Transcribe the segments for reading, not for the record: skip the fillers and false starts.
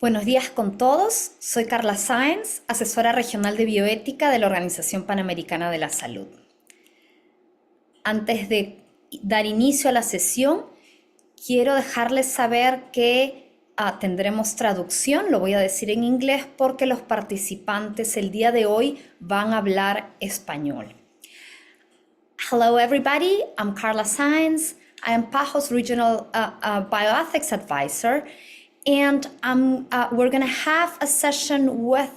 Buenos días con todos. Soy Carla Sáenz, asesora regional de bioética de la Organización Panamericana de la Salud. Antes de dar inicio a la sesión, quiero dejarles saber que tendremos traducción, lo voy a decir en inglés porque los participantes el día de hoy van a hablar español. Hello everybody, I'm Carla Sáenz. I am PAHO's Regional Bioethics Advisor, and we're going to have a session with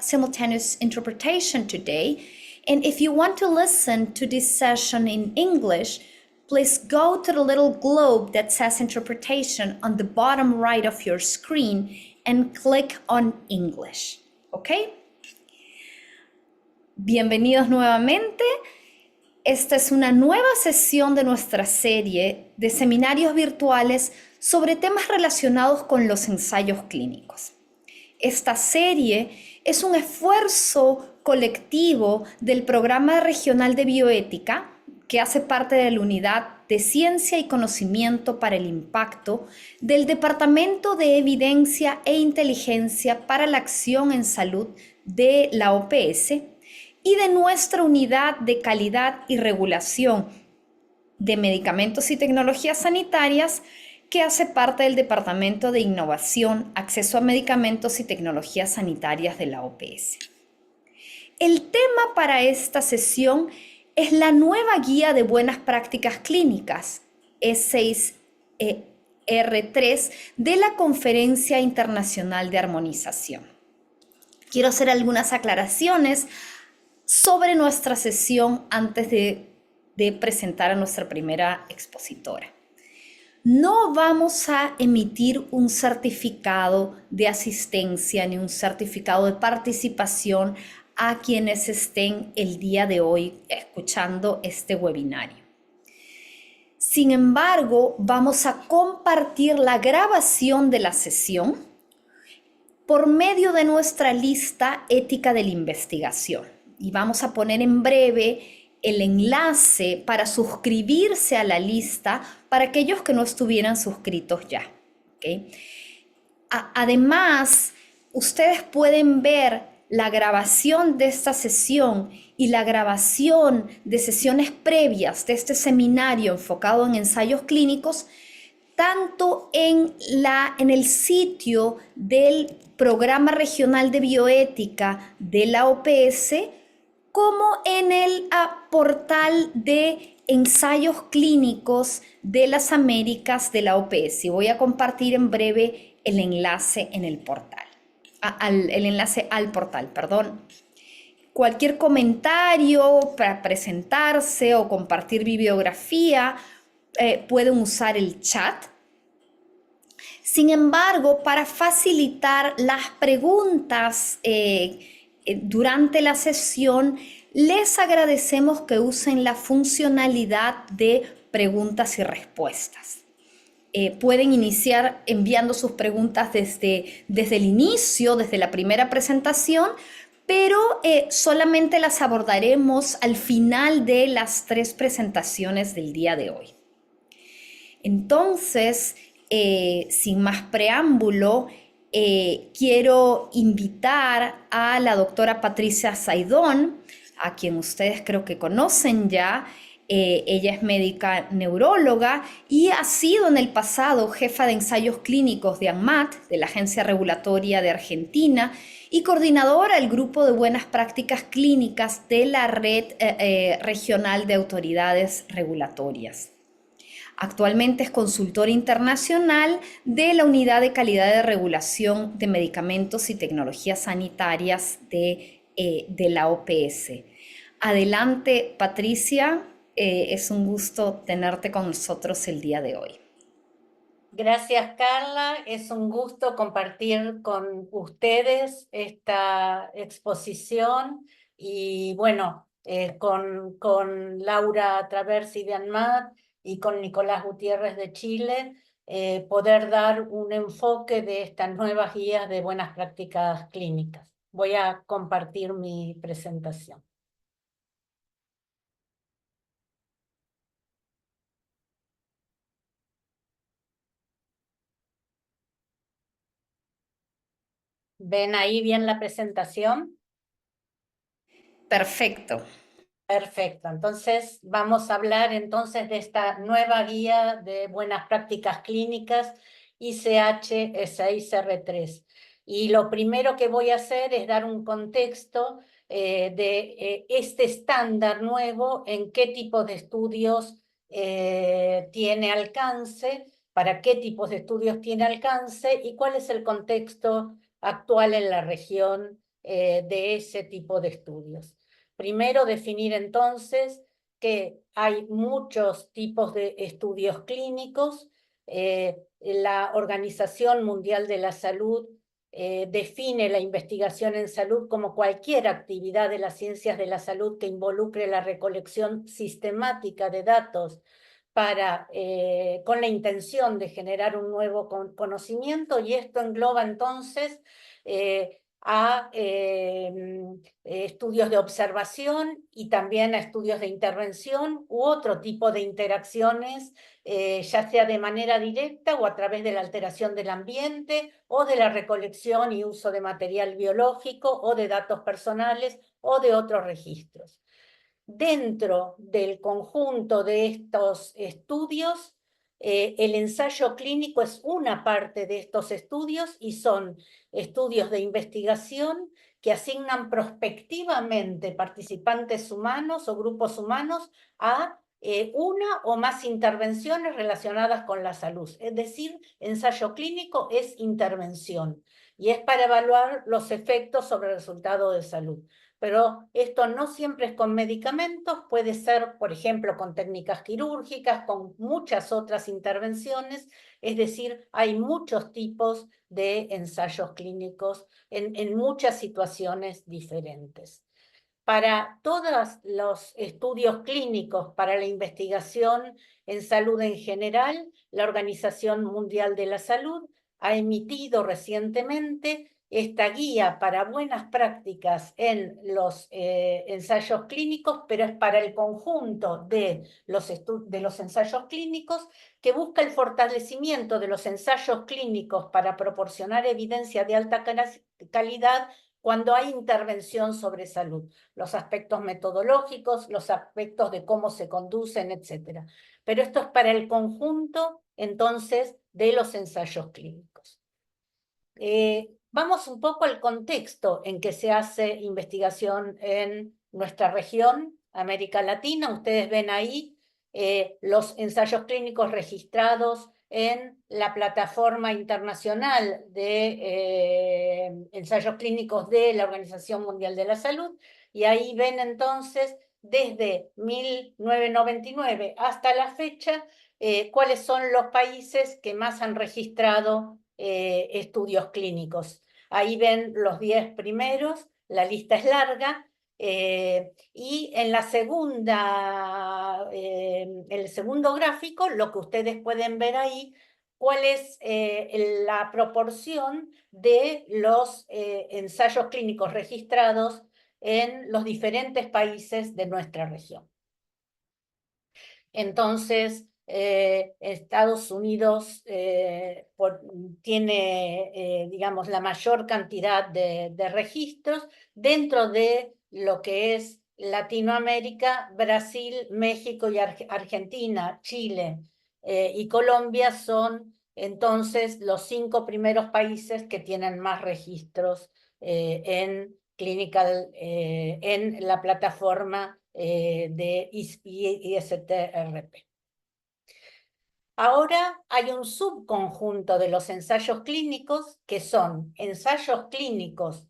simultaneous interpretation today. And if you want to listen to this session in English, please go to the little globe that says interpretation on the bottom right of your screen and click on English. ¿Ok? Bienvenidos nuevamente. Esta es una nueva sesión de nuestra serie de seminarios virtuales sobre temas relacionados con los ensayos clínicos. Esta serie es un esfuerzo colectivo del Programa Regional de Bioética, que hace parte de la Unidad de Ciencia y Conocimiento para el Impacto del Departamento de Evidencia e Inteligencia para la Acción en Salud de la OPS, y de nuestra Unidad de Calidad y Regulación de Medicamentos y Tecnologías Sanitarias, que hace parte del Departamento de Innovación, Acceso a Medicamentos y Tecnologías Sanitarias de la OPS. El tema para esta sesión es la nueva Guía de Buenas Prácticas Clínicas, E6R3, de la Conferencia Internacional de Armonización. Quiero hacer algunas aclaraciones sobre nuestra sesión antes de presentar a nuestra primera expositora. No vamos a emitir un certificado de asistencia ni un certificado de participación a quienes estén el día de hoy escuchando este webinario. Sin embargo, vamos a compartir la grabación de la sesión por medio de nuestra lista ética de la investigación. Y vamos a poner en breve el enlace para suscribirse a la lista para aquellos que no estuvieran suscritos ya. ¿Okay? Además, ustedes pueden ver la grabación de esta sesión y la grabación de sesiones previas de este seminario enfocado en ensayos clínicos tanto en el sitio del Programa Regional de Bioética de la OPS como en el portal de ensayos clínicos de las Américas de la OPS. Y voy a compartir en breve el enlace en el portal, el enlace al portal, perdón. Cualquier comentario para presentarse o compartir bibliografía, pueden usar el chat. Sin embargo, para facilitar las preguntas durante la sesión, les agradecemos que usen la funcionalidad de preguntas y respuestas. Pueden iniciar enviando sus preguntas desde el inicio, desde la primera presentación, pero solamente las abordaremos al final de las 3 presentaciones del día de hoy. Entonces, sin más preámbulo, quiero invitar a la doctora Patricia Saidón, a quien ustedes creo que conocen ya. Ella es médica neuróloga y ha sido en el pasado jefa de ensayos clínicos de ANMAT, de la Agencia Regulatoria de Argentina, y coordinadora del Grupo de Buenas Prácticas Clínicas de la Red Regional de Autoridades Regulatorias. Actualmente es consultora internacional de la Unidad de Calidad de Regulación de Medicamentos y Tecnologías Sanitarias de la OPS. Adelante, Patricia. Es un gusto tenerte con nosotros el día de hoy. Gracias, Carla. Es un gusto compartir con ustedes esta exposición y bueno, con Laura Traversi de ANMAT y con Nicolás Gutiérrez de Chile, poder dar un enfoque de estas nuevas guías de buenas prácticas clínicas. Voy a compartir mi presentación. ¿Ven ahí bien la presentación? Perfecto. Perfecto, entonces vamos a hablar entonces de esta nueva guía de buenas prácticas clínicas ICH-6R3. Y lo primero que voy a hacer es dar un contexto de este estándar nuevo, en qué tipo de estudios tiene alcance, para qué tipos de estudios tiene alcance y cuál es el contexto actual en la región de ese tipo de estudios. Primero, definir entonces que hay muchos tipos de estudios clínicos. La Organización Mundial de la Salud define la investigación en salud como cualquier actividad de las ciencias de la salud que involucre la recolección sistemática de datos con la intención de generar un nuevo conocimiento, y esto engloba entonces a estudios de observación y también a estudios de intervención u otro tipo de interacciones, ya sea de manera directa o a través de la alteración del ambiente o de la recolección y uso de material biológico o de datos personales o de otros registros. Dentro del conjunto de estos estudios, el ensayo clínico es una parte de estos estudios y son estudios de investigación que asignan prospectivamente participantes humanos o grupos humanos a una o más intervenciones relacionadas con la salud. Es decir, ensayo clínico es intervención y es para evaluar los efectos sobre el resultado de salud. Pero esto no siempre es con medicamentos, puede ser, por ejemplo, con técnicas quirúrgicas, con muchas otras intervenciones, es decir, hay muchos tipos de ensayos clínicos en muchas situaciones diferentes. Para todos los estudios clínicos, para la investigación en salud en general, la Organización Mundial de la Salud ha emitido recientemente esta guía para buenas prácticas en los ensayos clínicos, pero es para el conjunto de los ensayos clínicos, que busca el fortalecimiento de los ensayos clínicos para proporcionar evidencia de alta calidad cuando hay intervención sobre salud, los aspectos metodológicos, los aspectos de cómo se conducen, etc. Pero esto es para el conjunto, entonces, de los ensayos clínicos. Vamos un poco al contexto en que se hace investigación en nuestra región, América Latina. Ustedes ven ahí los ensayos clínicos registrados en la plataforma internacional de ensayos clínicos de la Organización Mundial de la Salud, y ahí ven entonces desde 1999 hasta la fecha cuáles son los países que más han registrado estudios clínicos. Ahí ven los 10 primeros, la lista es larga, y en el segundo gráfico, lo que ustedes pueden ver ahí, cuál es la proporción de los ensayos clínicos registrados en los diferentes países de nuestra región. Entonces, Estados Unidos tiene, digamos, la mayor cantidad de registros. Dentro de lo que es Latinoamérica, Brasil, México y Argentina, Chile y Colombia son entonces los 5 primeros países que tienen más registros en la plataforma de ISTRP. Ahora hay un subconjunto de los ensayos clínicos que son ensayos clínicos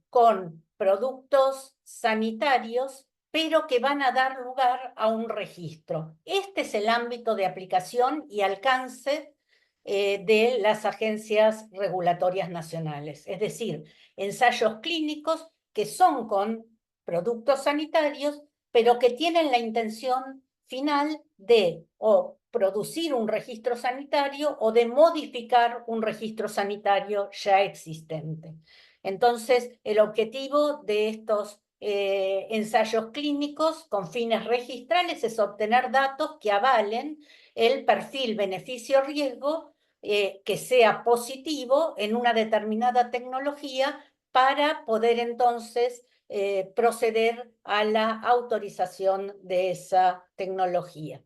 con productos sanitarios, pero que van a dar lugar a un registro. Este es el ámbito de aplicación y alcance de las agencias regulatorias nacionales, es decir, ensayos clínicos que son con productos sanitarios, pero que tienen la intención final de o producir un registro sanitario o de modificar un registro sanitario ya existente. Entonces, el objetivo de estos ensayos clínicos con fines registrales es obtener datos que avalen el perfil beneficio-riesgo que sea positivo en una determinada tecnología para poder entonces proceder a la autorización de esa tecnología.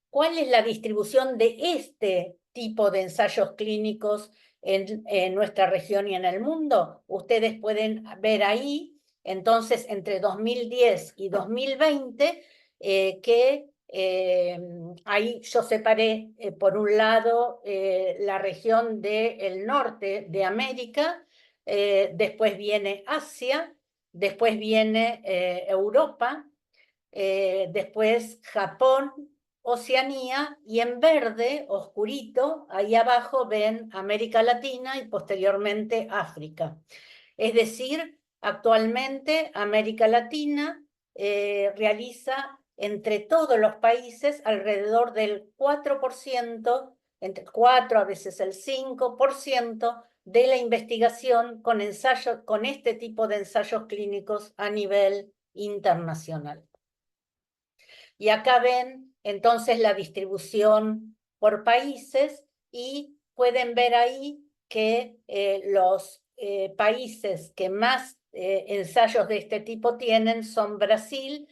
¿Cuál es la distribución de este tipo de ensayos clínicos en nuestra región y en el mundo? Ustedes pueden ver ahí, entonces, entre 2010 y 2020, ahí yo separé, por un lado, la región del norte de América, después viene Asia, después viene Europa, después Japón, Oceanía, y en verde, oscurito, ahí abajo ven América Latina y posteriormente África. Es decir, actualmente América Latina realiza entre todos los países alrededor del 4%, entre el 4 a veces el 5% de la investigación con con este tipo de ensayos clínicos a nivel internacional. Y acá ven entonces la distribución por países y pueden ver ahí que los países que más ensayos de este tipo tienen son Brasil,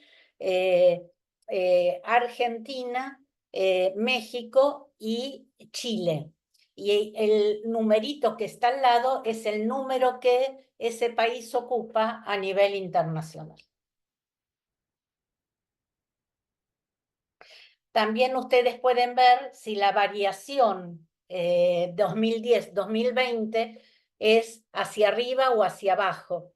Argentina, México y Chile. Y el numerito que está al lado es el número que ese país ocupa a nivel internacional. También ustedes pueden ver si la variación 2010-2020 es hacia arriba o hacia abajo.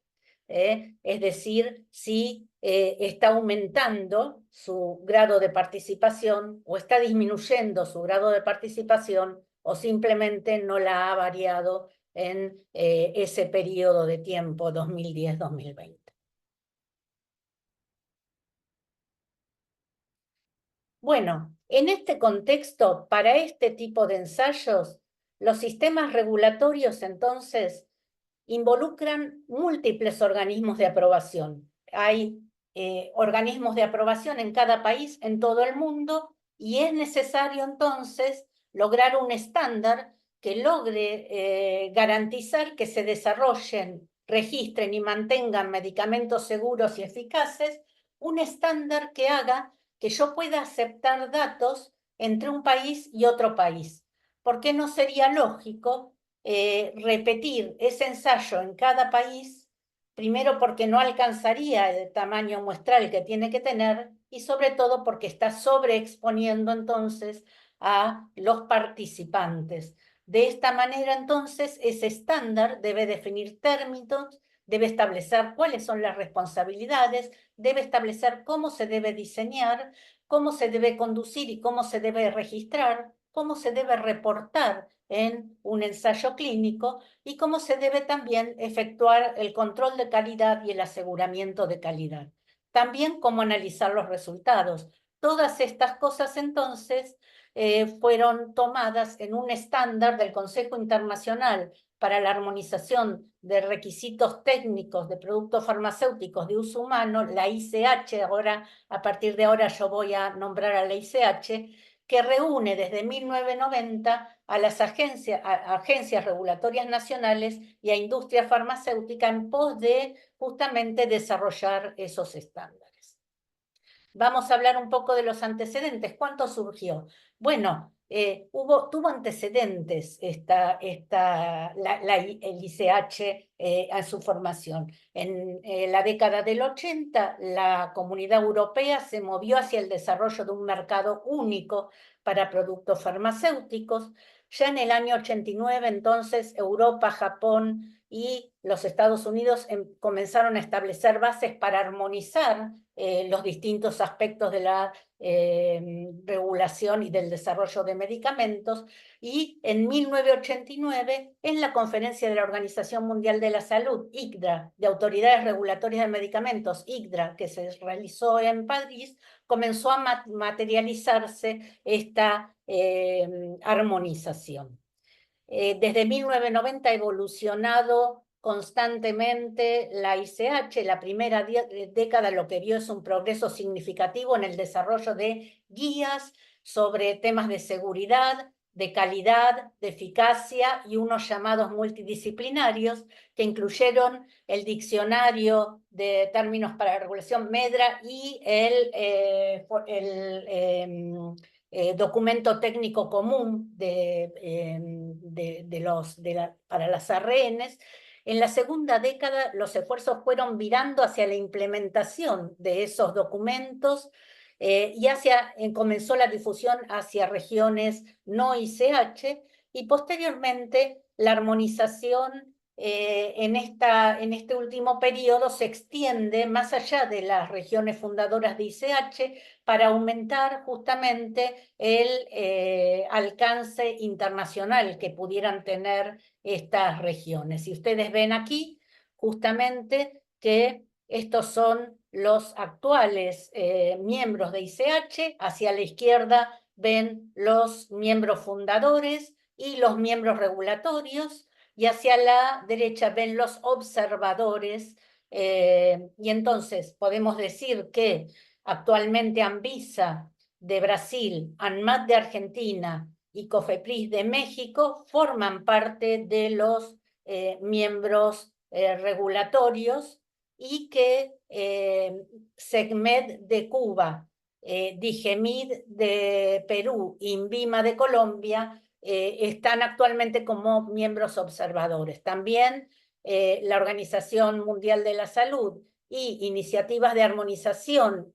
Es decir, si está aumentando su grado de participación o está disminuyendo su grado de participación o simplemente no la ha variado en ese periodo de tiempo 2010-2020. Bueno, en este contexto, para este tipo de ensayos, los sistemas regulatorios entonces involucran múltiples organismos de aprobación. Hay organismos de aprobación en cada país, en todo el mundo, y es necesario entonces lograr un estándar que logre garantizar que se desarrollen, registren y mantengan medicamentos seguros y eficaces, un estándar que haga que yo pueda aceptar datos entre un país y otro país. ¿Por qué no sería lógico repetir ese ensayo en cada país? Primero porque no alcanzaría el tamaño muestral que tiene que tener y sobre todo porque está sobreexponiendo entonces a los participantes. De esta manera entonces ese estándar debe definir términos, debe establecer cuáles son las responsabilidades, debe establecer cómo se debe diseñar, cómo se debe conducir y cómo se debe registrar, cómo se debe reportar en un ensayo clínico y cómo se debe también efectuar el control de calidad y el aseguramiento de calidad. También cómo analizar los resultados. Todas estas cosas entonces fueron tomadas en un estándar del Consejo Internacional para la Armonización de Requisitos Técnicos de Productos Farmacéuticos de Uso Humano, la ICH. Ahora, a partir de ahora yo voy a nombrar a la ICH, que reúne desde 1990 a las agencias regulatorias nacionales y a industria farmacéutica en pos de justamente desarrollar esos estándares. Vamos a hablar un poco de los antecedentes. ¿Cuánto surgió? Bueno, tuvo antecedentes el ICH en su formación. En la década del 80, la Comunidad Europea se movió hacia el desarrollo de un mercado único para productos farmacéuticos. Ya en el año 89, entonces, Europa, Japón y los Estados Unidos comenzaron a establecer bases para armonizar los distintos aspectos de la regulación y del desarrollo de medicamentos, y en 1989, en la conferencia de la Organización Mundial de la Salud, ICDA, de Autoridades Regulatorias de Medicamentos, ICDRA, que se realizó en París, comenzó a materializarse esta armonización. Desde 1990 ha evolucionado constantemente la ICH. La primera década lo que vio es un progreso significativo en el desarrollo de guías sobre temas de seguridad, de calidad, de eficacia y unos llamados multidisciplinarios que incluyeron el diccionario de términos para la regulación MEDRA y el documento técnico común para las ARNs. En la segunda década, los esfuerzos fueron virando hacia la implementación de esos documentos y comenzó la difusión hacia regiones no ICH y posteriormente la armonización en este último periodo se extiende más allá de las regiones fundadoras de ICH para aumentar justamente el alcance internacional que pudieran tener estas regiones. Y ustedes ven aquí justamente que estos son los actuales miembros de ICH, hacia la izquierda ven los miembros fundadores y los miembros regulatorios, y hacia la derecha ven los observadores, y entonces podemos decir que actualmente Anvisa de Brasil, ANMAT de Argentina y COFEPRIS de México forman parte de los miembros regulatorios, y que SECMED de Cuba, DIGEMID de Perú, INVIMA de Colombia, están actualmente como miembros observadores. También la Organización Mundial de la Salud y iniciativas de armonización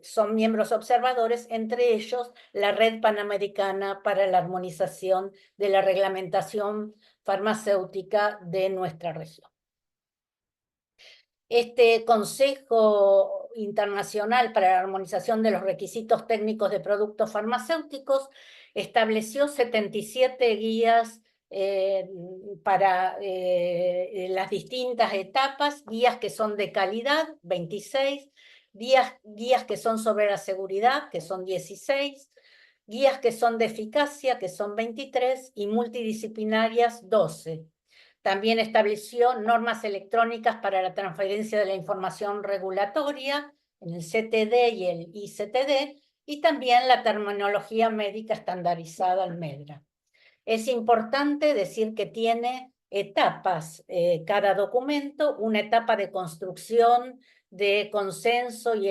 son miembros observadores, entre ellos la Red Panamericana para la Armonización de la Reglamentación Farmacéutica de nuestra región. Este Consejo Internacional para la Armonización de los Requisitos Técnicos de Productos Farmacéuticos estableció 77 guías para las distintas etapas, guías que son de calidad, 26, guías que son sobre la seguridad, que son 16, guías que son de eficacia, que son 23, y multidisciplinarias, 12. También estableció normas electrónicas para la transferencia de la información regulatoria en el CTD y el ICTD, y también la terminología médica estandarizada, el MEDRA. Es importante decir que tiene etapas cada documento, una etapa de construcción, de consenso y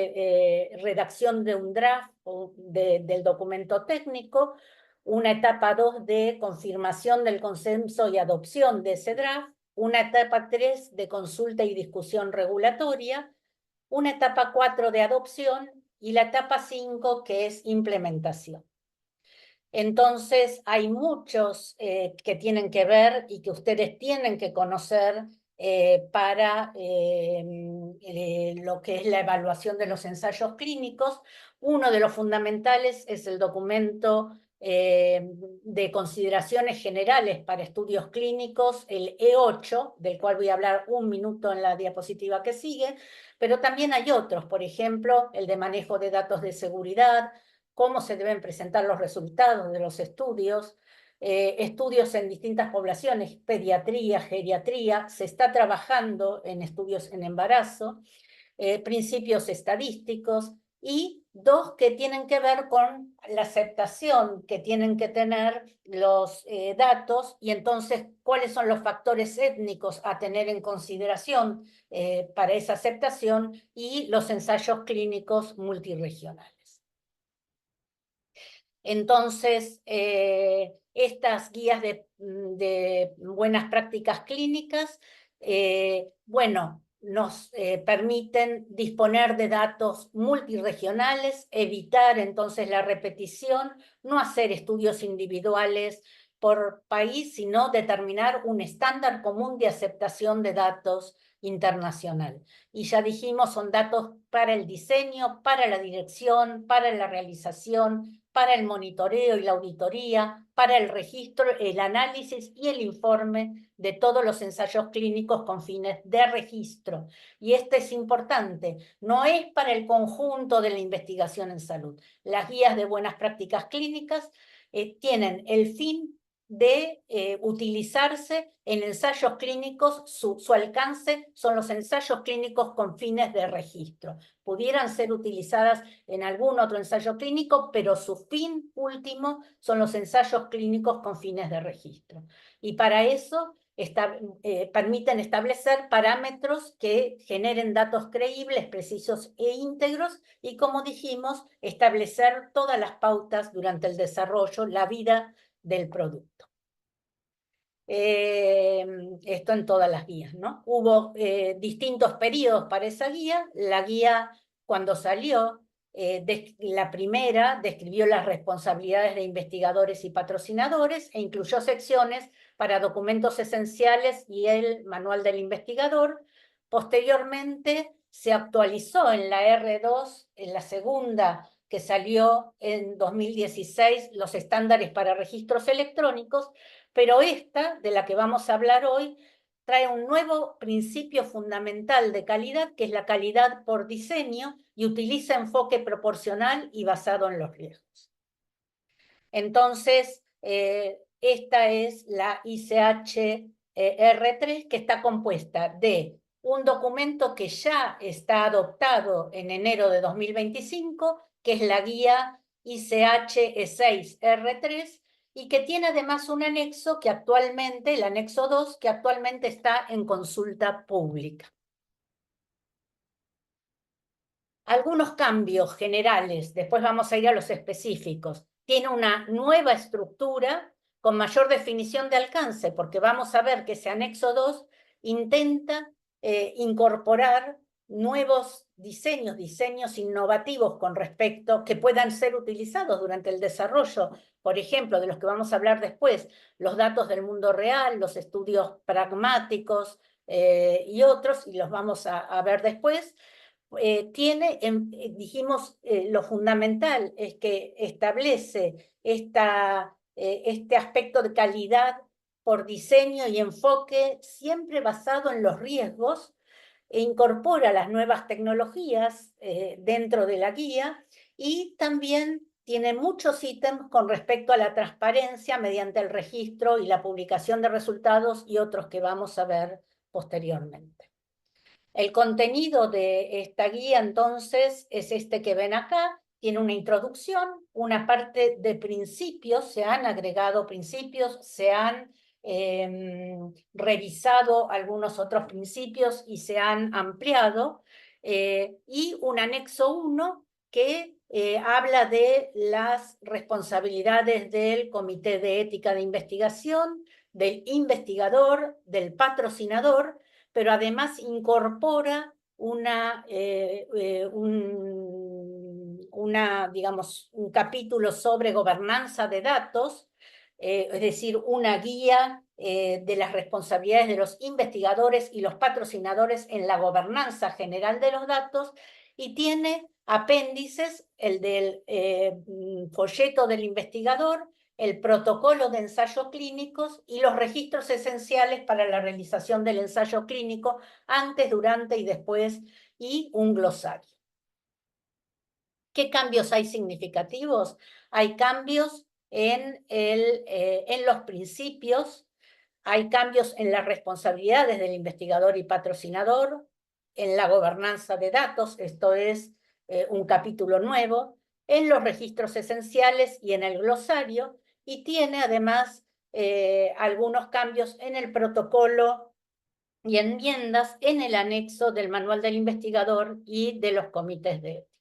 redacción de un draft del documento técnico, una etapa 2 de confirmación del consenso y adopción de ese draft, una etapa 3 de consulta y discusión regulatoria, una etapa 4 de adopción y la etapa 5 que es implementación. Entonces hay muchos que tienen que ver y que ustedes tienen que conocer para lo que es la evaluación de los ensayos clínicos. Uno de los fundamentales es el documento de consideraciones generales para estudios clínicos, el E8, del cual voy a hablar un minuto en la diapositiva que sigue, pero también hay otros, por ejemplo, el de manejo de datos de seguridad, cómo se deben presentar los resultados de los estudios, estudios en distintas poblaciones, pediatría, geriatría, se está trabajando en estudios en embarazo, principios estadísticos, y dos que tienen que ver con la aceptación que tienen que tener los datos, y entonces cuáles son los factores étnicos a tener en consideración para esa aceptación, y los ensayos clínicos multirregionales. Entonces, estas guías de buenas prácticas clínicas, bueno, nos permiten disponer de datos multirregionales, evitar entonces la repetición, no hacer estudios individuales por país, sino determinar un estándar común de aceptación de datos internacional. Y ya dijimos, son datos para el diseño, para la dirección, para la realización, para el monitoreo y la auditoría, para el registro, el análisis y el informe de todos los ensayos clínicos con fines de registro. Y esto es importante, no es para el conjunto de la investigación en salud. Las guías de buenas prácticas clínicas tienen el fin de utilizarse en ensayos clínicos, su alcance son los ensayos clínicos con fines de registro. pudieran ser utilizadas en algún otro ensayo clínico, pero su fin último son los ensayos clínicos con fines de registro. Y para eso permiten establecer parámetros que generen datos creíbles, precisos e íntegros, y como dijimos, establecer todas las pautas durante el desarrollo, la vida del producto. Esto en todas las guías, ¿no? Hubo distintos periodos para esa guía. La guía, cuando salió, la primera describió las responsabilidades de investigadores y patrocinadores e incluyó secciones para documentos esenciales y el manual del investigador. Posteriormente se actualizó en la R2, en la segunda que salió en 2016, los estándares para registros electrónicos, pero esta, de la que vamos a hablar hoy, trae un nuevo principio fundamental de calidad, que es la calidad por diseño, y utiliza enfoque proporcional y basado en los riesgos. Entonces, esta es la ICH R3, que está compuesta de un documento que ya está adoptado en enero de 2025, que es la guía ICH E6 R3, y que tiene además un anexo que actualmente, el anexo 2, que actualmente está en consulta pública. Algunos cambios generales, después vamos a ir a los específicos. Tiene una nueva estructura con mayor definición de alcance, porque vamos a ver que ese anexo 2 intenta incorporar nuevos diseños innovativos con respecto que puedan ser utilizados durante el desarrollo, por ejemplo, de los que vamos a hablar después, los datos del mundo real, los estudios pragmáticos y otros, y los vamos a ver después. Dijimos, lo fundamental es que establece este aspecto de calidad por diseño y enfoque siempre basado en los riesgos, e incorpora las nuevas tecnologías dentro de la guía, y también tiene muchos ítems con respecto a la transparencia mediante el registro y la publicación de resultados y otros que vamos a ver posteriormente. El contenido de esta guía, entonces, es este que ven acá. Tiene una introducción, una parte de principios, se han agregado principios, se han revisado algunos otros principios y se han ampliado, y un anexo 1 que habla de las responsabilidades del Comité de Ética de Investigación, del investigador, del patrocinador, pero además incorpora digamos, un capítulo sobre gobernanza de datos, es decir, una guía de las responsabilidades de los investigadores y los patrocinadores en la gobernanza general de los datos, y tiene apéndices, el del folleto del investigador, el protocolo de ensayos clínicos y los registros esenciales para la realización del ensayo clínico antes, durante y después, y un glosario. ¿Qué cambios hay significativos? Hay cambios en los principios, hay cambios en las responsabilidades del investigador y patrocinador, en la gobernanza de datos, esto es un capítulo nuevo, en los registros esenciales y en el glosario, y tiene además algunos cambios en el protocolo y enmiendas en el anexo del manual del investigador y de los comités de ética.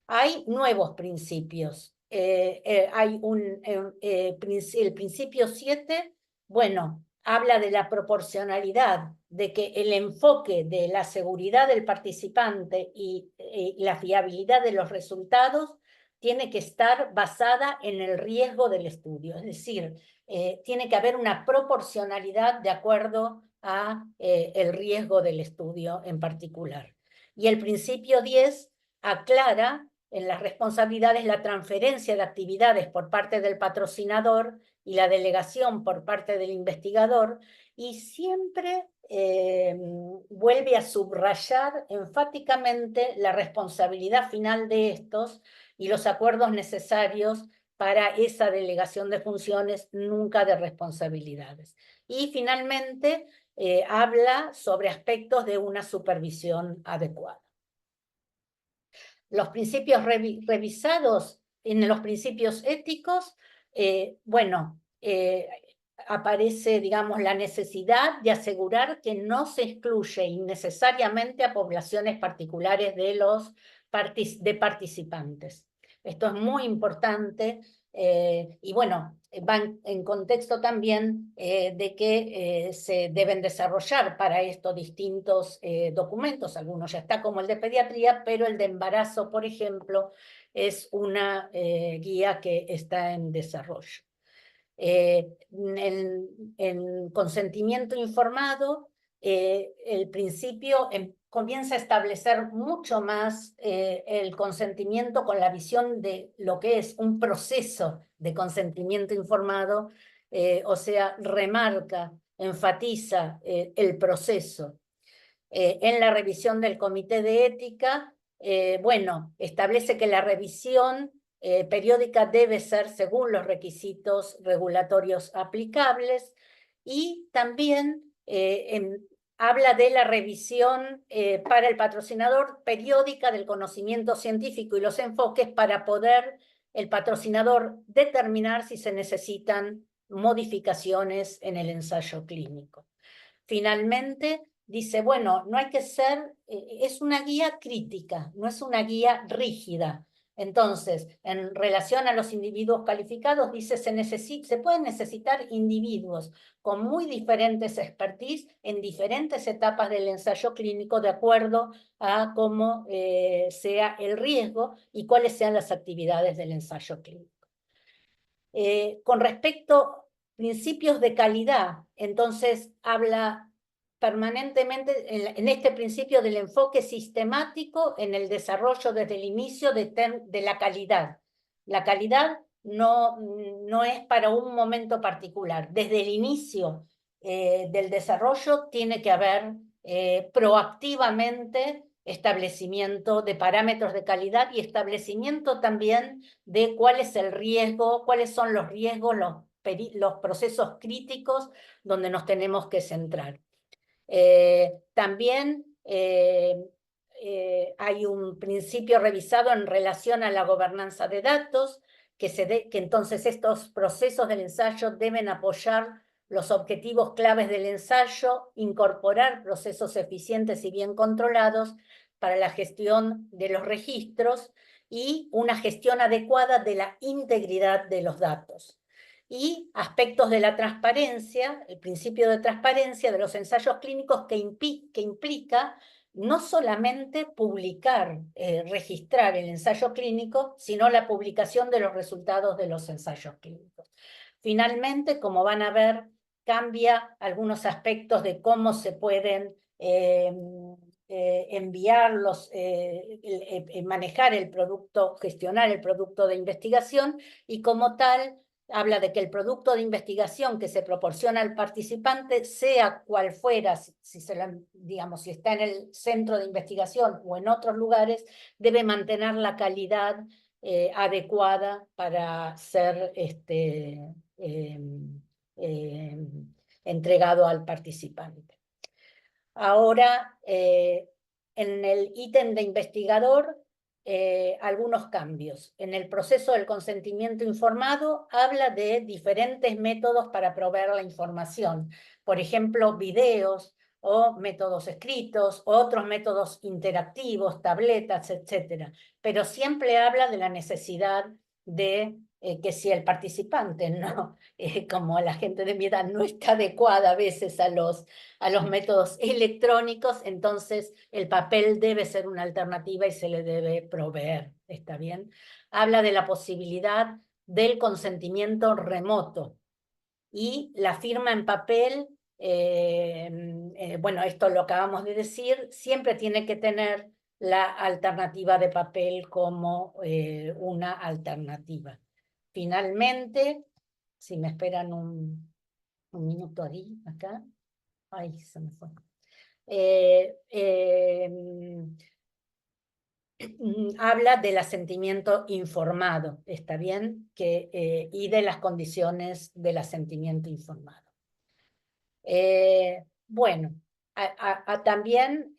Hay nuevos principios. Hay el principio 7, bueno, habla de la proporcionalidad, de que el enfoque de la seguridad del participante y la fiabilidad de los resultados tiene que estar basada en el riesgo del estudio, es decir, tiene que haber una proporcionalidad de acuerdo a el riesgo del estudio en particular. Y el principio 10 aclara en las responsabilidades la transferencia de actividades por parte del patrocinador y la delegación por parte del investigador, y siempre vuelve a subrayar enfáticamente la responsabilidad final de estos y los acuerdos necesarios para esa delegación de funciones, nunca de responsabilidades. Y finalmente habla sobre aspectos de una supervisión adecuada. los principios revisados en los principios éticos, bueno, aparece, digamos, la necesidad de asegurar que no se excluye innecesariamente a poblaciones particulares de participantes. Esto es muy importante y bueno, va en contexto también de que se deben desarrollar para esto distintos documentos. Algunos ya está como el de pediatría, pero el de embarazo, por ejemplo, es una guía que está en desarrollo. En consentimiento informado, el principio comienza a establecer mucho más el consentimiento con la visión de lo que es un proceso de consentimiento informado, o sea, remarca, enfatiza el proceso. En la revisión del Comité de Ética, bueno, establece que la revisión periódica debe ser según los requisitos regulatorios aplicables y también habla de la revisión para el patrocinador periódica del conocimiento científico y los enfoques para poder el patrocinador determinar si se necesitan modificaciones en el ensayo clínico. Finalmente, dice, bueno, no hay que ser, es una guía crítica, no es una guía rígida. Entonces, en relación a los individuos calificados, dice, se pueden necesitar individuos con muy diferentes expertise en diferentes etapas del ensayo clínico de acuerdo a cómo sea el riesgo y cuáles sean las actividades del ensayo clínico. Con respecto a principios de calidad, entonces habla permanentemente en este principio del enfoque sistemático en el desarrollo desde el inicio de la calidad. La calidad no es para un momento particular. Desde el inicio del desarrollo tiene que haber proactivamente establecimiento de parámetros de calidad y establecimiento también de cuál es el riesgo, cuáles son los riesgos, los procesos críticos donde nos tenemos que centrar. También hay un principio revisado en relación a la gobernanza de datos, que entonces estos procesos del ensayo deben apoyar los objetivos claves del ensayo, incorporar procesos eficientes y bien controlados para la gestión de los registros y una gestión adecuada de la integridad de los datos. Y aspectos de la transparencia, el principio de transparencia de los ensayos clínicos que implica no solamente publicar, registrar el ensayo clínico, sino la publicación de los resultados de los ensayos clínicos. Finalmente, como van a ver, cambia algunos aspectos de cómo se pueden enviarlos, manejar el producto, gestionar el producto de investigación y como tal habla de que el producto de investigación que se proporciona al participante, sea cual fuera, si está en el centro de investigación o en otros lugares, debe mantener la calidad adecuada para ser entregado al participante. Ahora, en el ítem de investigador, algunos cambios. En el proceso del consentimiento informado habla de diferentes métodos para proveer la información. Por ejemplo, videos o métodos escritos, otros métodos interactivos, tabletas, etc. Pero siempre habla de la necesidad de que si el participante, no, como la gente de mi edad, no está adecuada a veces a los métodos electrónicos, entonces el papel debe ser una alternativa y se le debe proveer, ¿está bien? Habla de la posibilidad del consentimiento remoto y la firma en papel, bueno, esto lo acabamos de decir, siempre tiene que tener la alternativa de papel como una alternativa. Finalmente, si me esperan un minuto ahí, acá. Ay, se me fue. Habla del asentimiento informado, ¿está bien? Y de las condiciones del asentimiento informado. Bueno, también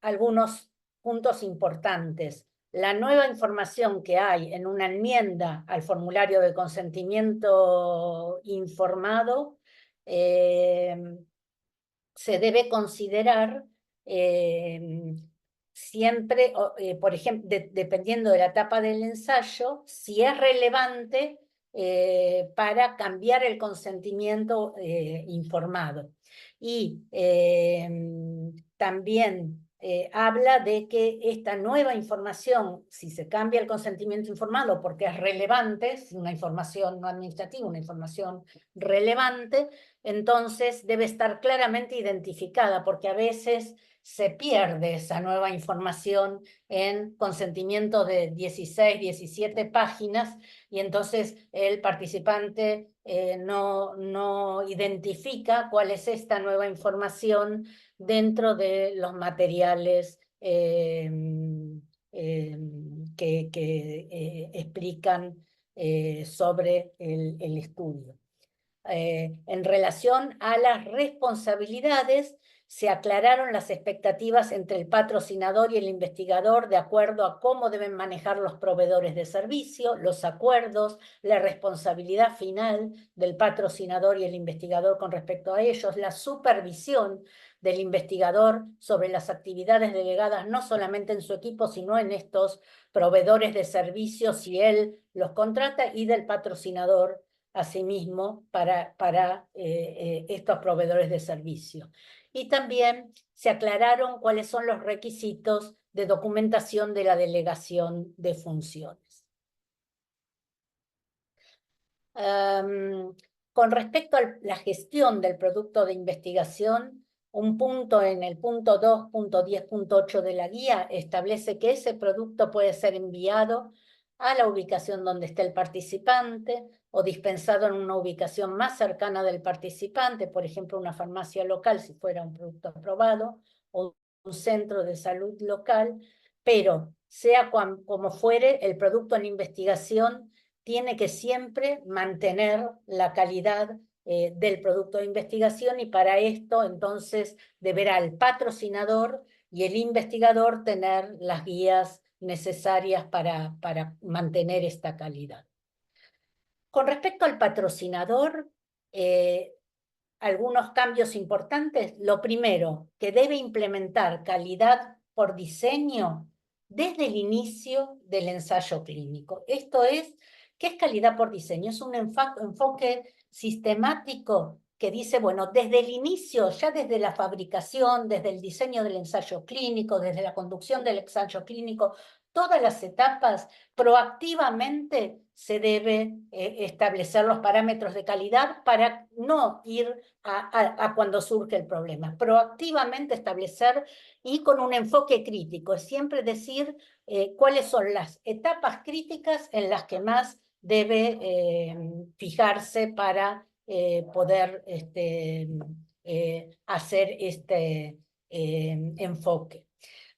algunos puntos importantes. La nueva información que hay en una enmienda al formulario de consentimiento informado se debe considerar siempre, por ejemplo, dependiendo de la etapa del ensayo, si es relevante para cambiar el consentimiento informado. Y también habla de que esta nueva información, si se cambia el consentimiento informado porque es relevante, es una información no administrativa, una información relevante, entonces debe estar claramente identificada, porque a veces se pierde esa nueva información en consentimientos de 16, 17 páginas, y entonces el participante no identifica cuál es esta nueva información dentro de los materiales que explican sobre el estudio. En relación a las responsabilidades, se aclararon las expectativas entre el patrocinador y el investigador de acuerdo a cómo deben manejar los proveedores de servicio, los acuerdos, la responsabilidad final del patrocinador y el investigador con respecto a ellos, la supervisión del investigador sobre las actividades delegadas no solamente en su equipo, sino en estos proveedores de servicios si él los contrata, y del patrocinador asimismo para estos proveedores de servicio. Y también se aclararon cuáles son los requisitos de documentación de la delegación de funciones. Con respecto a la gestión del producto de investigación, un punto en el punto 2.10.8 de la guía establece que ese producto puede ser enviado a la ubicación donde esté el participante o dispensado en una ubicación más cercana del participante, por ejemplo, una farmacia local si fuera un producto aprobado, o un centro de salud local, pero sea como fuere, el producto en investigación tiene que siempre mantener la calidad del producto de investigación, y para esto entonces deberá el patrocinador y el investigador tener las guías necesarias para mantener esta calidad. Con respecto al patrocinador, algunos cambios importantes. Lo primero, que debe implementar calidad por diseño desde el inicio del ensayo clínico. Esto es, ¿qué es calidad por diseño? Es un enfoque sistemático que dice, bueno, desde el inicio, ya desde la fabricación, desde el diseño del ensayo clínico, desde la conducción del ensayo clínico, todas las etapas, proactivamente se debe establecer los parámetros de calidad para no ir a cuando surge el problema. Proactivamente establecer, y con un enfoque crítico, es siempre decir cuáles son las etapas críticas en las que más debe fijarse para poder hacer este enfoque.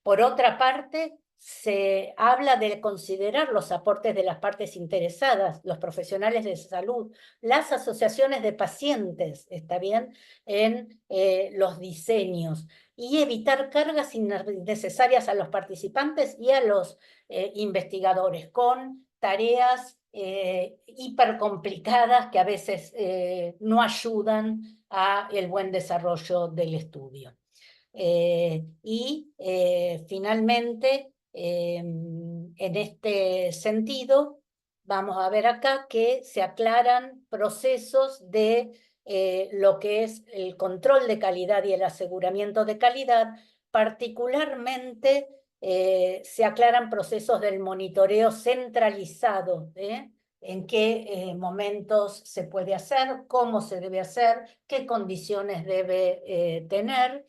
Por otra parte, se habla de considerar los aportes de las partes interesadas, los profesionales de salud, las asociaciones de pacientes, ¿está bien?, en los diseños, y evitar cargas innecesarias a los participantes y a los investigadores con tareas hipercomplicadas que a veces no ayudan al buen desarrollo del estudio. Finalmente, en este sentido, vamos a ver acá que se aclaran procesos de lo que es el control de calidad y el aseguramiento de calidad. Particularmente se aclaran procesos del monitoreo centralizado, en qué momentos se puede hacer, cómo se debe hacer, qué condiciones debe tener,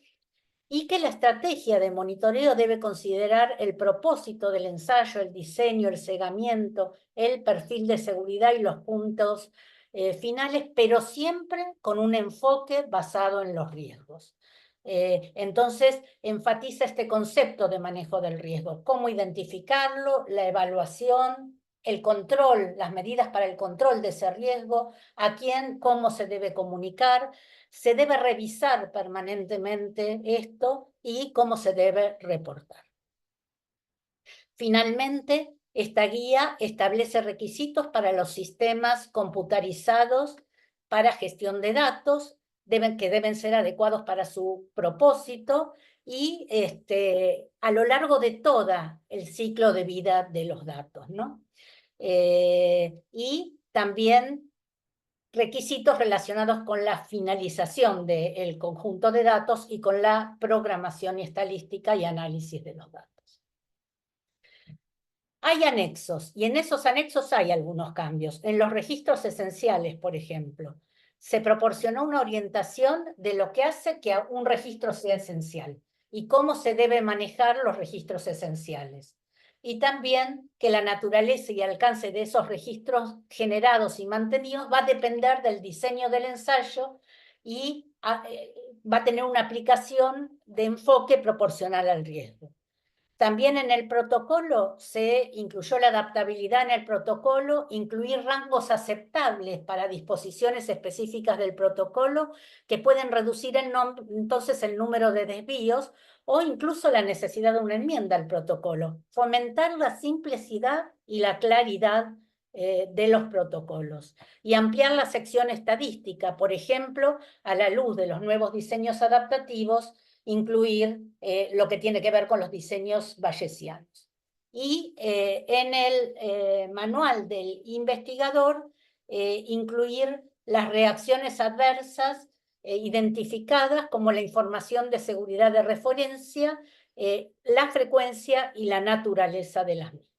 y que la estrategia de monitoreo debe considerar el propósito del ensayo, el diseño, el segmento, el perfil de seguridad y los puntos finales, pero siempre con un enfoque basado en los riesgos. Entonces, enfatiza este concepto de manejo del riesgo, cómo identificarlo, la evaluación, el control, las medidas para el control de ese riesgo, a quién, cómo se debe comunicar. Se debe revisar permanentemente esto y cómo se debe reportar. Finalmente, esta guía establece requisitos para los sistemas computarizados para gestión de datos, que deben ser adecuados para su propósito y a lo largo de todo el ciclo de vida de los datos, ¿no? Y también requisitos relacionados con la finalización del conjunto de datos y con la programación y estadística y análisis de los datos. Hay anexos, y en esos anexos hay algunos cambios. En los registros esenciales, por ejemplo, se proporcionó una orientación de lo que hace que un registro sea esencial y cómo se debe manejar los registros esenciales. Y también que la naturaleza y alcance de esos registros generados y mantenidos va a depender del diseño del ensayo y va a tener una aplicación de enfoque proporcional al riesgo. También en el protocolo se incluyó la adaptabilidad en el protocolo, incluir rangos aceptables para disposiciones específicas del protocolo que pueden reducir entonces el número de desvíos o incluso la necesidad de una enmienda al protocolo. Fomentar la simplicidad y la claridad de los protocolos y ampliar la sección estadística, por ejemplo, a la luz de los nuevos diseños adaptativos, incluir lo que tiene que ver con los diseños bayesianos. Y en el manual del investigador, incluir las reacciones adversas identificadas como la información de seguridad de referencia, la frecuencia y la naturaleza de las mismas.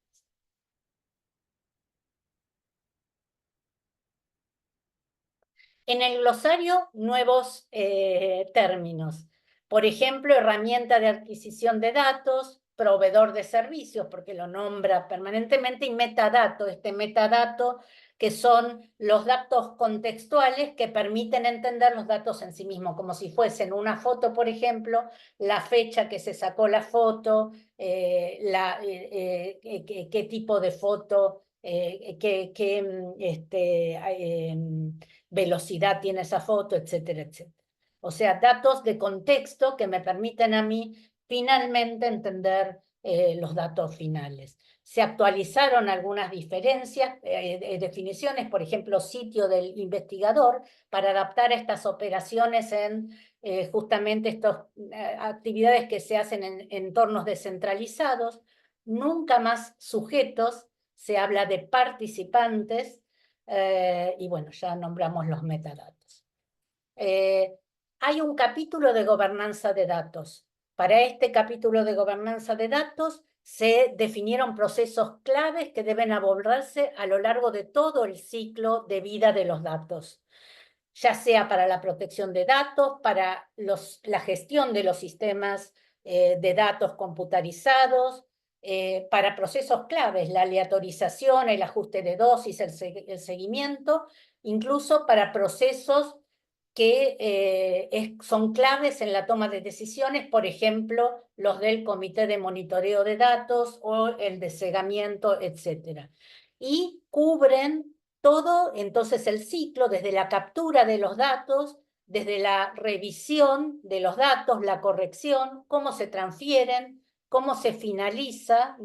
En el glosario, nuevos términos. Por ejemplo, herramienta de adquisición de datos, proveedor de servicios, porque lo nombra permanentemente, y metadato, metadato que son los datos contextuales que permiten entender los datos en sí mismos, como si fuesen una foto, por ejemplo, la fecha que se sacó la foto, qué tipo de foto, velocidad tiene esa foto, etcétera, etcétera. O sea, datos de contexto que me permiten a mí finalmente entender los datos finales. Se actualizaron algunas diferencias, definiciones, por ejemplo, sitio del investigador, para adaptar estas operaciones en justamente estas actividades que se hacen en entornos descentralizados. Nunca más sujetos, se habla de participantes, y bueno, ya nombramos los metadatos. Hay un capítulo de gobernanza de datos. Para este capítulo de gobernanza de datos se definieron procesos claves que deben abordarse a lo largo de todo el ciclo de vida de los datos, ya sea para la protección de datos, para la gestión de los sistemas de datos computarizados, para procesos claves, la aleatorización, el ajuste de dosis, el seguimiento, incluso para procesos que son claves en la toma de decisiones, por ejemplo, los del comité de monitoreo de datos o el de cegamiento, etc. Y cubren todo, entonces, el ciclo, desde la captura de los datos, desde la revisión de los datos, la corrección, cómo se transfieren, cómo se finaliza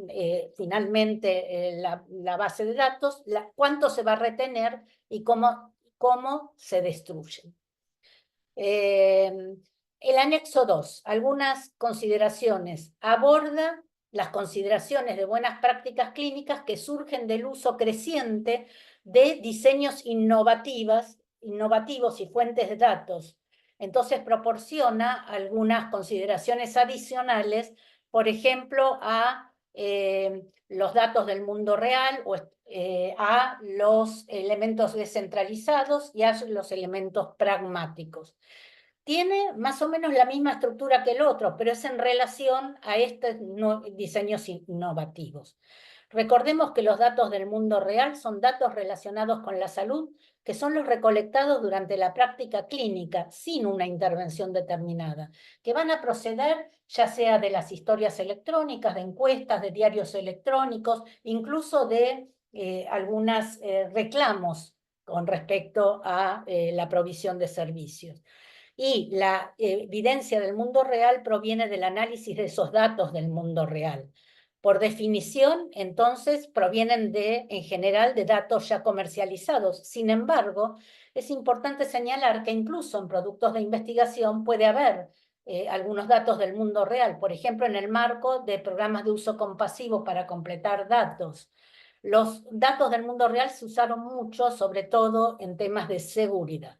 finalmente la base de datos, cuánto se va a retener y cómo se destruyen. El anexo 2, algunas consideraciones, aborda las consideraciones de buenas prácticas clínicas que surgen del uso creciente de diseños innovativos y fuentes de datos. Entonces proporciona algunas consideraciones adicionales, por ejemplo, a los datos del mundo real o a los elementos descentralizados y a los elementos pragmáticos. Tiene más o menos la misma estructura que el otro, pero es en relación a estos diseños innovativos. Recordemos que los datos del mundo real son datos relacionados con la salud, que son los recolectados durante la práctica clínica, sin una intervención determinada, que van a proceder ya sea de las historias electrónicas, de encuestas, de diarios electrónicos, incluso de algunos reclamos con respecto a la provisión de servicios. Y la evidencia del mundo real proviene del análisis de esos datos del mundo real. Por definición, entonces, provienen en general, de datos ya comercializados. Sin embargo, es importante señalar que incluso en productos de investigación puede haber algunos datos del mundo real, por ejemplo, en el marco de programas de uso compasivo para completar datos. Los datos del mundo real se usaron mucho, sobre todo en temas de seguridad.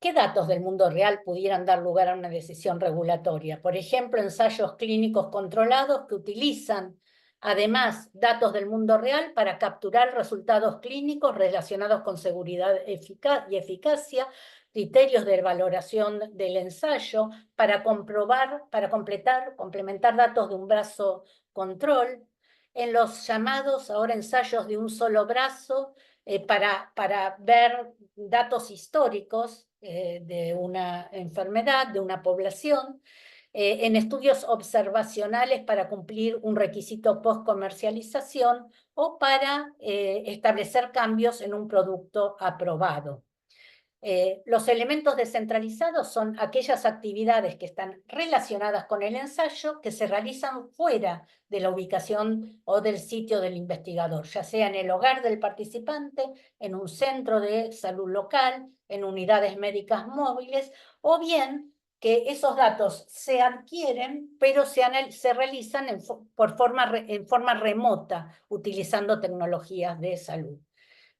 ¿Qué datos del mundo real pudieran dar lugar a una decisión regulatoria? Por ejemplo, ensayos clínicos controlados que utilizan, además, datos del mundo real para capturar resultados clínicos relacionados con seguridad y eficacia, criterios de valoración del ensayo, para complementar datos de un brazo control, en los llamados ahora ensayos de un solo brazo, para ver datos históricos de una enfermedad, de una población, en estudios observacionales para cumplir un requisito post-comercialización o para establecer cambios en un producto aprobado. Los elementos descentralizados son aquellas actividades que están relacionadas con el ensayo que se realizan fuera de la ubicación o del sitio del investigador, ya sea en el hogar del participante, en un centro de salud local, en unidades médicas móviles, o bien que esos datos se adquieren, pero se realizan en forma remota, utilizando tecnologías de salud.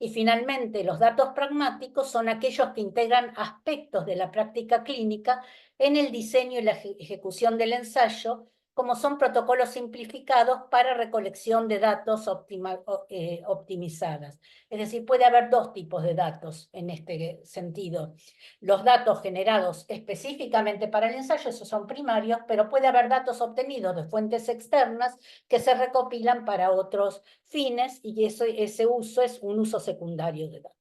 Y finalmente, los datos pragmáticos son aquellos que integran aspectos de la práctica clínica en el diseño y la ejecución del ensayo, como son protocolos simplificados para recolección de datos optimizadas. Es decir, puede haber dos tipos de datos en este sentido. Los datos generados específicamente para el ensayo, esos son primarios, pero puede haber datos obtenidos de fuentes externas que se recopilan para otros fines, y ese uso es un uso secundario de datos.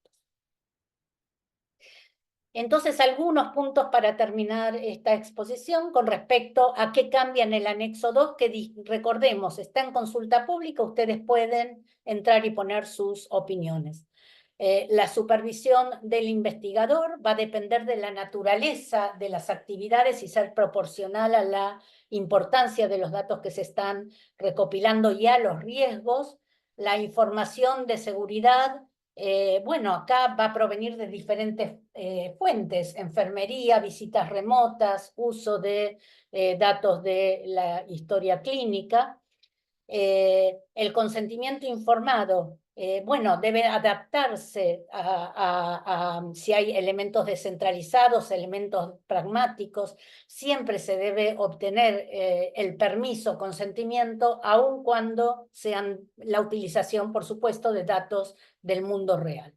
Entonces, algunos puntos para terminar esta exposición con respecto a qué cambia en el anexo 2, que recordemos, está en consulta pública, ustedes pueden entrar y poner sus opiniones. La supervisión del investigador va a depender de la naturaleza de las actividades y ser proporcional a la importancia de los datos que se están recopilando y a los riesgos. La información de seguridad, bueno, acá va a provenir de diferentes fuentes: enfermería, visitas remotas, uso de datos de la historia clínica. El consentimiento informado, bueno, debe adaptarse a si hay elementos descentralizados, elementos pragmáticos. Siempre se debe obtener el permiso, consentimiento, aun cuando sean la utilización, por supuesto, de datos del mundo real.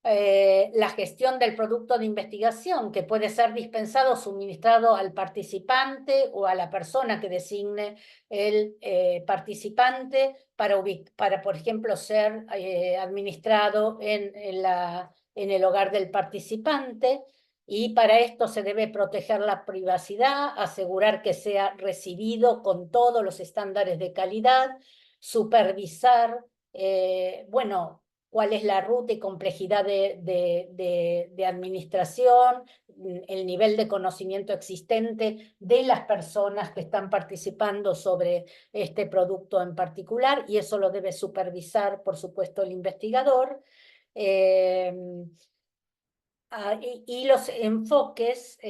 La gestión del producto de investigación, que puede ser dispensado o suministrado al participante o a la persona que designe el participante para, por ejemplo, ser administrado en el hogar del participante. Y para esto se debe proteger la privacidad, asegurar que sea recibido con todos los estándares de calidad, supervisar, bueno, cuál es la ruta y complejidad de administración, el nivel de conocimiento existente de las personas que están participando sobre este producto en particular, y eso lo debe supervisar, por supuesto, el investigador. Y los enfoques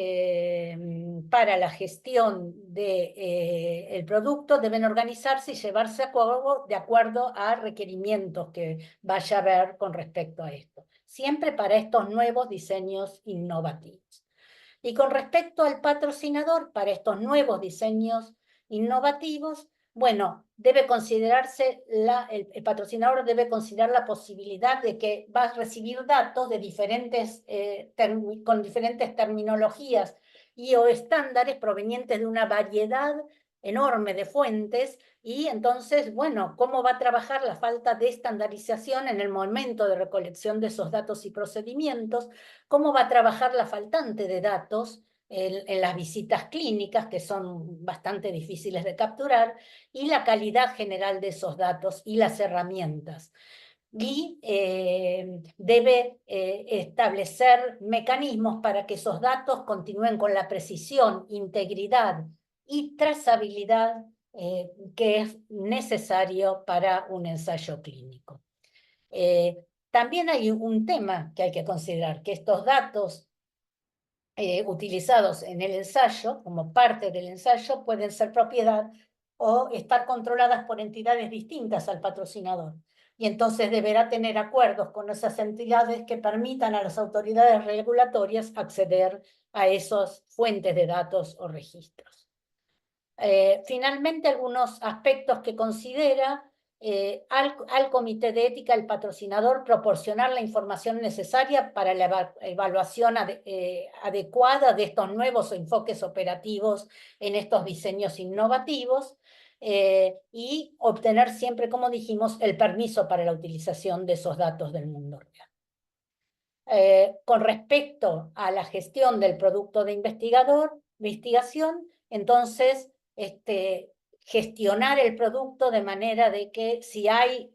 para la gestión del producto deben organizarse y llevarse a cabo de acuerdo a requerimientos que vaya a haber con respecto a esto, siempre para estos nuevos diseños innovativos. Y con respecto al patrocinador, para estos nuevos diseños innovativos, bueno, debe considerarse, el patrocinador debe considerar la posibilidad de que va a recibir datos de con diferentes terminologías y o estándares provenientes de una variedad enorme de fuentes, y entonces, bueno, ¿cómo va a trabajar la falta de estandarización en el momento de recolección de esos datos y procedimientos? ¿Cómo va a trabajar la faltante de datos en las visitas clínicas, que son bastante difíciles de capturar, y la calidad general de esos datos y las herramientas? Y debe establecer mecanismos para que esos datos continúen con la precisión, integridad y trazabilidad que es necesario para un ensayo clínico. También hay un tema que hay que considerar, que estos datos utilizados en el ensayo, como parte del ensayo, pueden ser propiedad o estar controladas por entidades distintas al patrocinador. Y entonces deberá tener acuerdos con esas entidades que permitan a las autoridades regulatorias acceder a esas fuentes de datos o registros. Finalmente, algunos aspectos que considera al Comité de Ética, el patrocinador, proporcionar la información necesaria para la evaluación adecuada de estos nuevos enfoques operativos en estos diseños innovativos y obtener siempre, como dijimos, el permiso para la utilización de esos datos del mundo real. Con respecto a la gestión del producto de investigación, entonces, gestionar el producto de manera de que si hay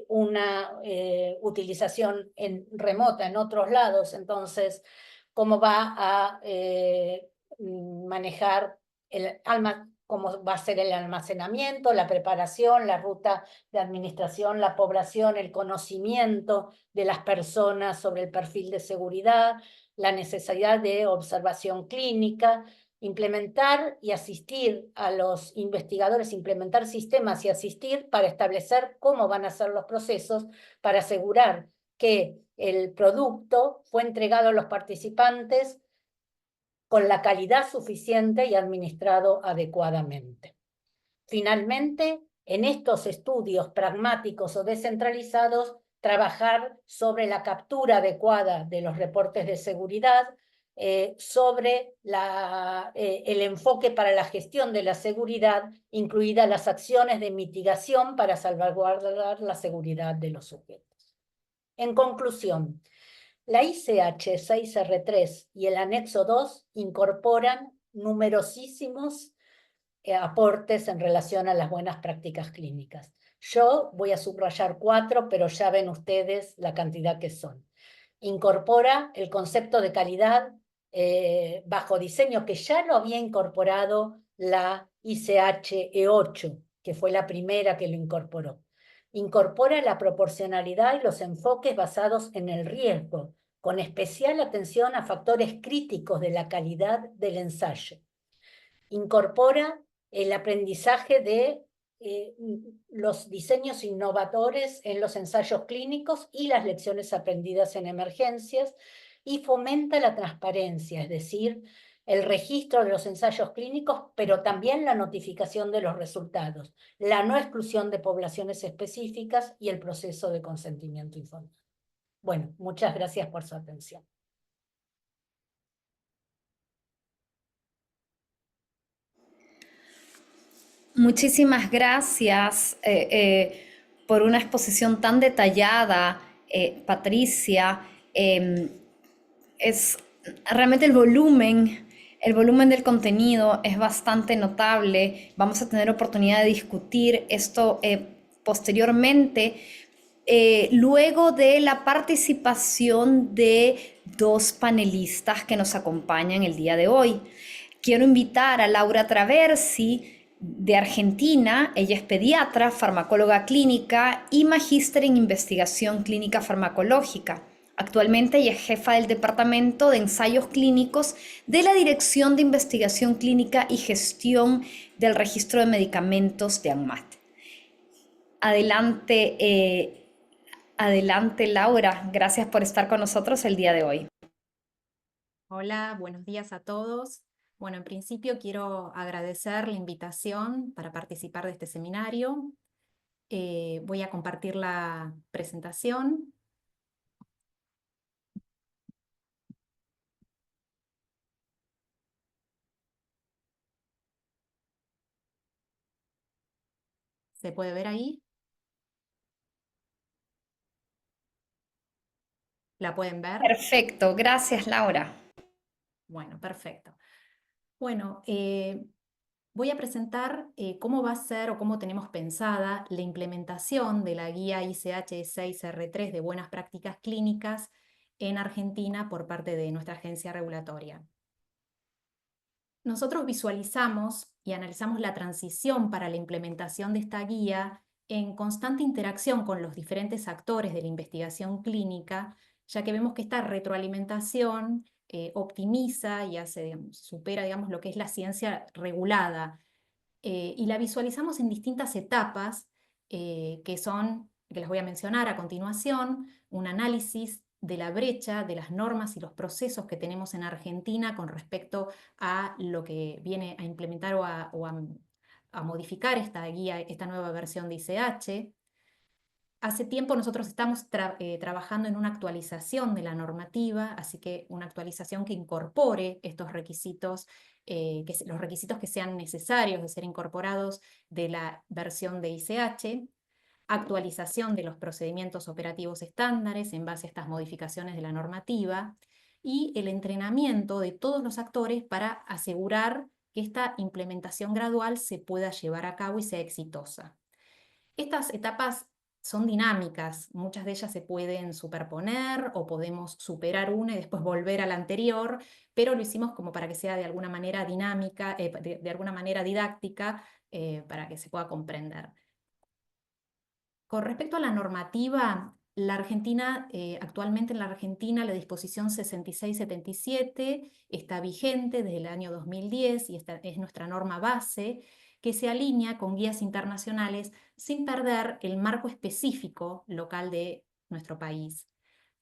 una utilización remota en otros lados, entonces, cómo va a manejar cómo va a ser el almacenamiento, la preparación, la ruta de administración, la población, el conocimiento de las personas sobre el perfil de seguridad, la necesidad de observación clínica, implementar y asistir a los investigadores, implementar sistemas y asistir para establecer cómo van a ser los procesos para asegurar que el producto fue entregado a los participantes con la calidad suficiente y administrado adecuadamente. Finalmente, en estos estudios pragmáticos o descentralizados, trabajar sobre la captura adecuada de los reportes de seguridad, sobre el enfoque para la gestión de la seguridad, incluidas las acciones de mitigación para salvaguardar la seguridad de los sujetos. En conclusión, la ICH 6R3 y el anexo 2 incorporan numerosísimos aportes en relación a las buenas prácticas clínicas. Yo voy a subrayar 4, pero ya ven ustedes la cantidad que son. Incorpora el concepto de calidad bajo diseño que ya lo había incorporado la ICH E8, que fue la primera que lo incorporó. Incorpora la proporcionalidad y los enfoques basados en el riesgo, con especial atención a factores críticos de la calidad del ensayo. Incorpora el aprendizaje de los diseños innovadores en los ensayos clínicos y las lecciones aprendidas en emergencias, y fomenta la transparencia, es decir, el registro de los ensayos clínicos, pero también la notificación de los resultados, la no exclusión de poblaciones específicas y el proceso de consentimiento informado. Bueno, muchas gracias por su atención. Muchísimas gracias por una exposición tan detallada, Patricia. Es realmente el volumen del contenido es bastante notable. Vamos a tener oportunidad de discutir esto posteriormente, luego de la participación de dos panelistas que nos acompañan el día de hoy. Quiero invitar a Laura Traversi, de Argentina. Ella es pediatra, farmacóloga clínica y magíster en investigación clínica farmacológica. Actualmente ella es jefa del Departamento de Ensayos Clínicos de la Dirección de Investigación Clínica y Gestión del Registro de Medicamentos de ANMAT. Adelante, Laura. Gracias por estar con nosotros el día de hoy. Hola, buenos días a todos. Bueno, en principio quiero agradecer la invitación para participar de este seminario. Voy a compartir la presentación. ¿Se puede ver ahí? ¿La pueden ver? Perfecto, gracias, Laura. Bueno, perfecto. Bueno, voy a presentar cómo va a ser o cómo tenemos pensada la implementación de la guía ICH 6R3 de buenas prácticas clínicas en Argentina por parte de nuestra agencia regulatoria. Nosotros visualizamos y analizamos la transición para la implementación de esta guía en constante interacción con los diferentes actores de la investigación clínica, ya que vemos que esta retroalimentación optimiza y hace, digamos, supera, digamos, lo que es la ciencia regulada. Y la visualizamos en distintas etapas que las voy a mencionar a continuación: un análisis de la brecha, de las normas y los procesos que tenemos en Argentina con respecto a lo que viene a implementar a modificar esta guía, esta nueva versión de ICH. Hace tiempo nosotros estamos trabajando en una actualización de la normativa, así que una actualización que incorpore estos requisitos, los requisitos que sean necesarios de ser incorporados de la versión de ICH, actualización de los procedimientos operativos estándares en base a estas modificaciones de la normativa y el entrenamiento de todos los actores para asegurar que esta implementación gradual se pueda llevar a cabo y sea exitosa. Estas etapas son dinámicas, muchas de ellas se pueden superponer o podemos superar una y después volver a la anterior, pero lo hicimos como para que sea de alguna manera dinámica, de alguna manera didáctica, para que se pueda comprender. Con respecto a la normativa, la Argentina, actualmente en la Argentina la disposición 6677 está vigente desde el año 2010 y esta es nuestra norma base, que se alinea con guías internacionales sin perder el marco específico local de nuestro país.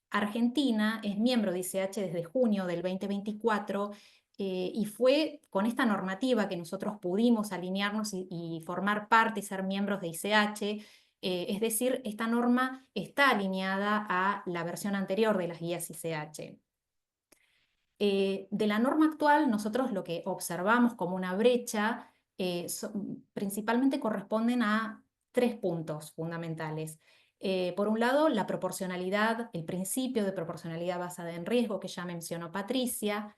Argentina es miembro de ICH desde junio del 2024 y fue con esta normativa que nosotros pudimos alinearnos y formar parte y ser miembros de ICH. Es decir, esta norma está alineada a la versión anterior de las guías ICH. De la norma actual, nosotros lo que observamos como una brecha principalmente corresponden a 3 puntos fundamentales. Por un lado, la proporcionalidad, el principio de proporcionalidad basada en riesgo que ya mencionó Patricia,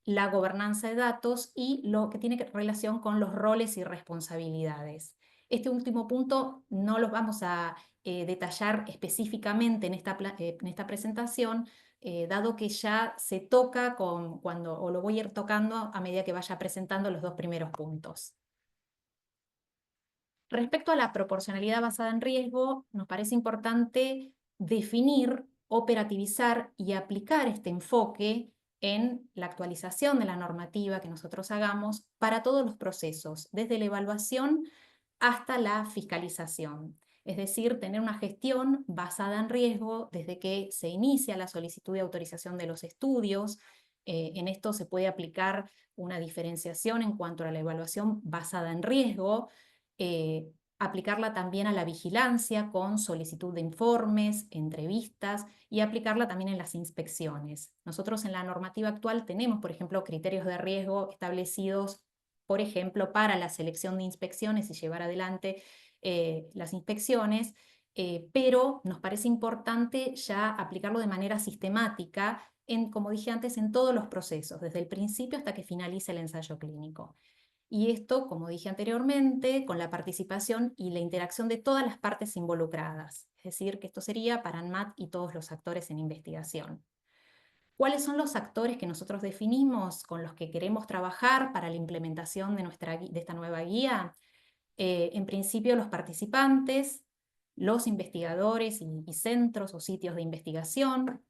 la gobernanza de datos y lo que tiene relación con los roles y responsabilidades. Este último punto no los vamos a detallar específicamente en esta presentación, dado que ya se toca o lo voy a ir tocando a medida que vaya presentando los 2 primeros puntos. Respecto a la proporcionalidad basada en riesgo, nos parece importante definir, operativizar y aplicar este enfoque en la actualización de la normativa que nosotros hagamos para todos los procesos, desde la evaluación hasta la fiscalización. Es decir, tener una gestión basada en riesgo desde que se inicia la solicitud de autorización de los estudios. En esto se puede aplicar una diferenciación en cuanto a la evaluación basada en riesgo, aplicarla también a la vigilancia con solicitud de informes, entrevistas y aplicarla también en las inspecciones. Nosotros en la normativa actual tenemos, por ejemplo, criterios de riesgo establecidos, por ejemplo, para la selección de inspecciones y llevar adelante las inspecciones, pero nos parece importante ya aplicarlo de manera sistemática como dije antes, en todos los procesos, desde el principio hasta que finalice el ensayo clínico. Y esto, como dije anteriormente, con la participación y la interacción de todas las partes involucradas. Es decir, que esto sería para ANMAT y todos los actores en investigación. ¿Cuáles son los actores que nosotros definimos con los que queremos trabajar para la implementación de esta nueva guía? En principio, los participantes, los investigadores y centros o sitios de investigación,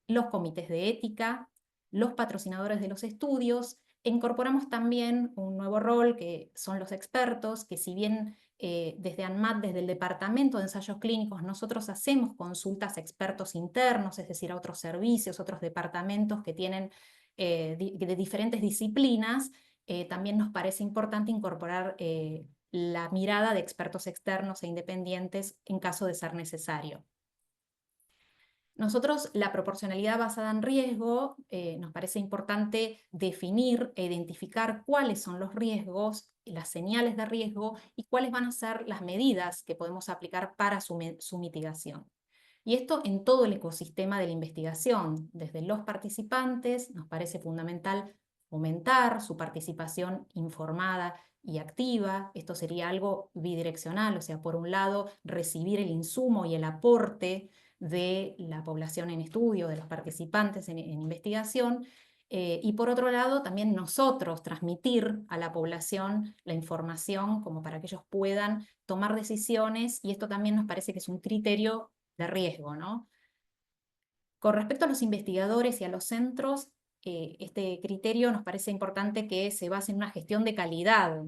los comités de ética, los patrocinadores de los estudios. Incorporamos también un nuevo rol que son los expertos, que si bien desde ANMAT, desde el Departamento de Ensayos Clínicos, nosotros hacemos consultas a expertos internos, es decir, a otros servicios, otros departamentos que tienen de diferentes disciplinas, también nos parece importante incorporar la mirada de expertos externos e independientes en caso de ser necesario. Nosotros, la proporcionalidad basada en riesgo, nos parece importante definir e identificar cuáles son los riesgos, las señales de riesgo y cuáles van a ser las medidas que podemos aplicar para su mitigación. Y esto en todo el ecosistema de la investigación, desde los participantes, nos parece fundamental fomentar su participación informada y activa. Esto sería algo bidireccional, o sea, por un lado, recibir el insumo y el aporte de la población en estudio, de los participantes en investigación, Y por otro lado, también nosotros transmitir a la población la información como para que ellos puedan tomar decisiones, y esto también nos parece que es un criterio de riesgo, ¿no? Con respecto a los investigadores y a los centros, este criterio nos parece importante que se base en una gestión de calidad,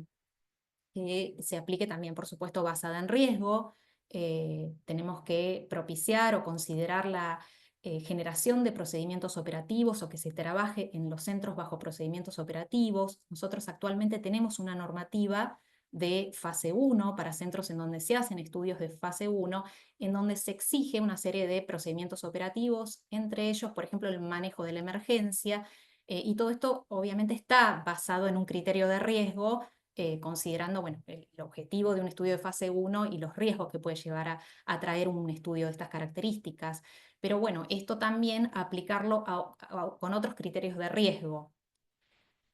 que se aplique también, por supuesto, basada en riesgo. Tenemos que propiciar o considerar la generación de procedimientos operativos, o que se trabaje en los centros bajo procedimientos operativos. Nosotros actualmente tenemos una normativa de fase 1 para centros en donde se hacen estudios de fase 1, en donde se exige una serie de procedimientos operativos, entre ellos, por ejemplo, el manejo de la emergencia, y todo esto obviamente está basado en un criterio de riesgo, considerando, bueno, el objetivo de un estudio de fase 1 y los riesgos que puede llevar a traer un estudio de estas características. Pero bueno, esto también aplicarlo con otros criterios de riesgo.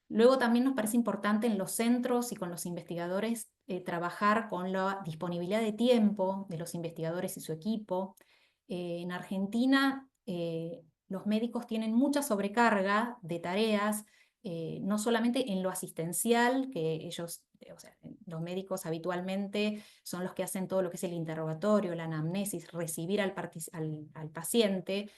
Luego también nos parece importante en los centros y con los investigadores trabajar con la disponibilidad de tiempo de los investigadores y su equipo. En Argentina, los médicos tienen mucha sobrecarga de tareas, no solamente en lo asistencial, que ellos, o sea, los médicos habitualmente son los que hacen todo lo que es el interrogatorio, la anamnesis, recibir al paciente,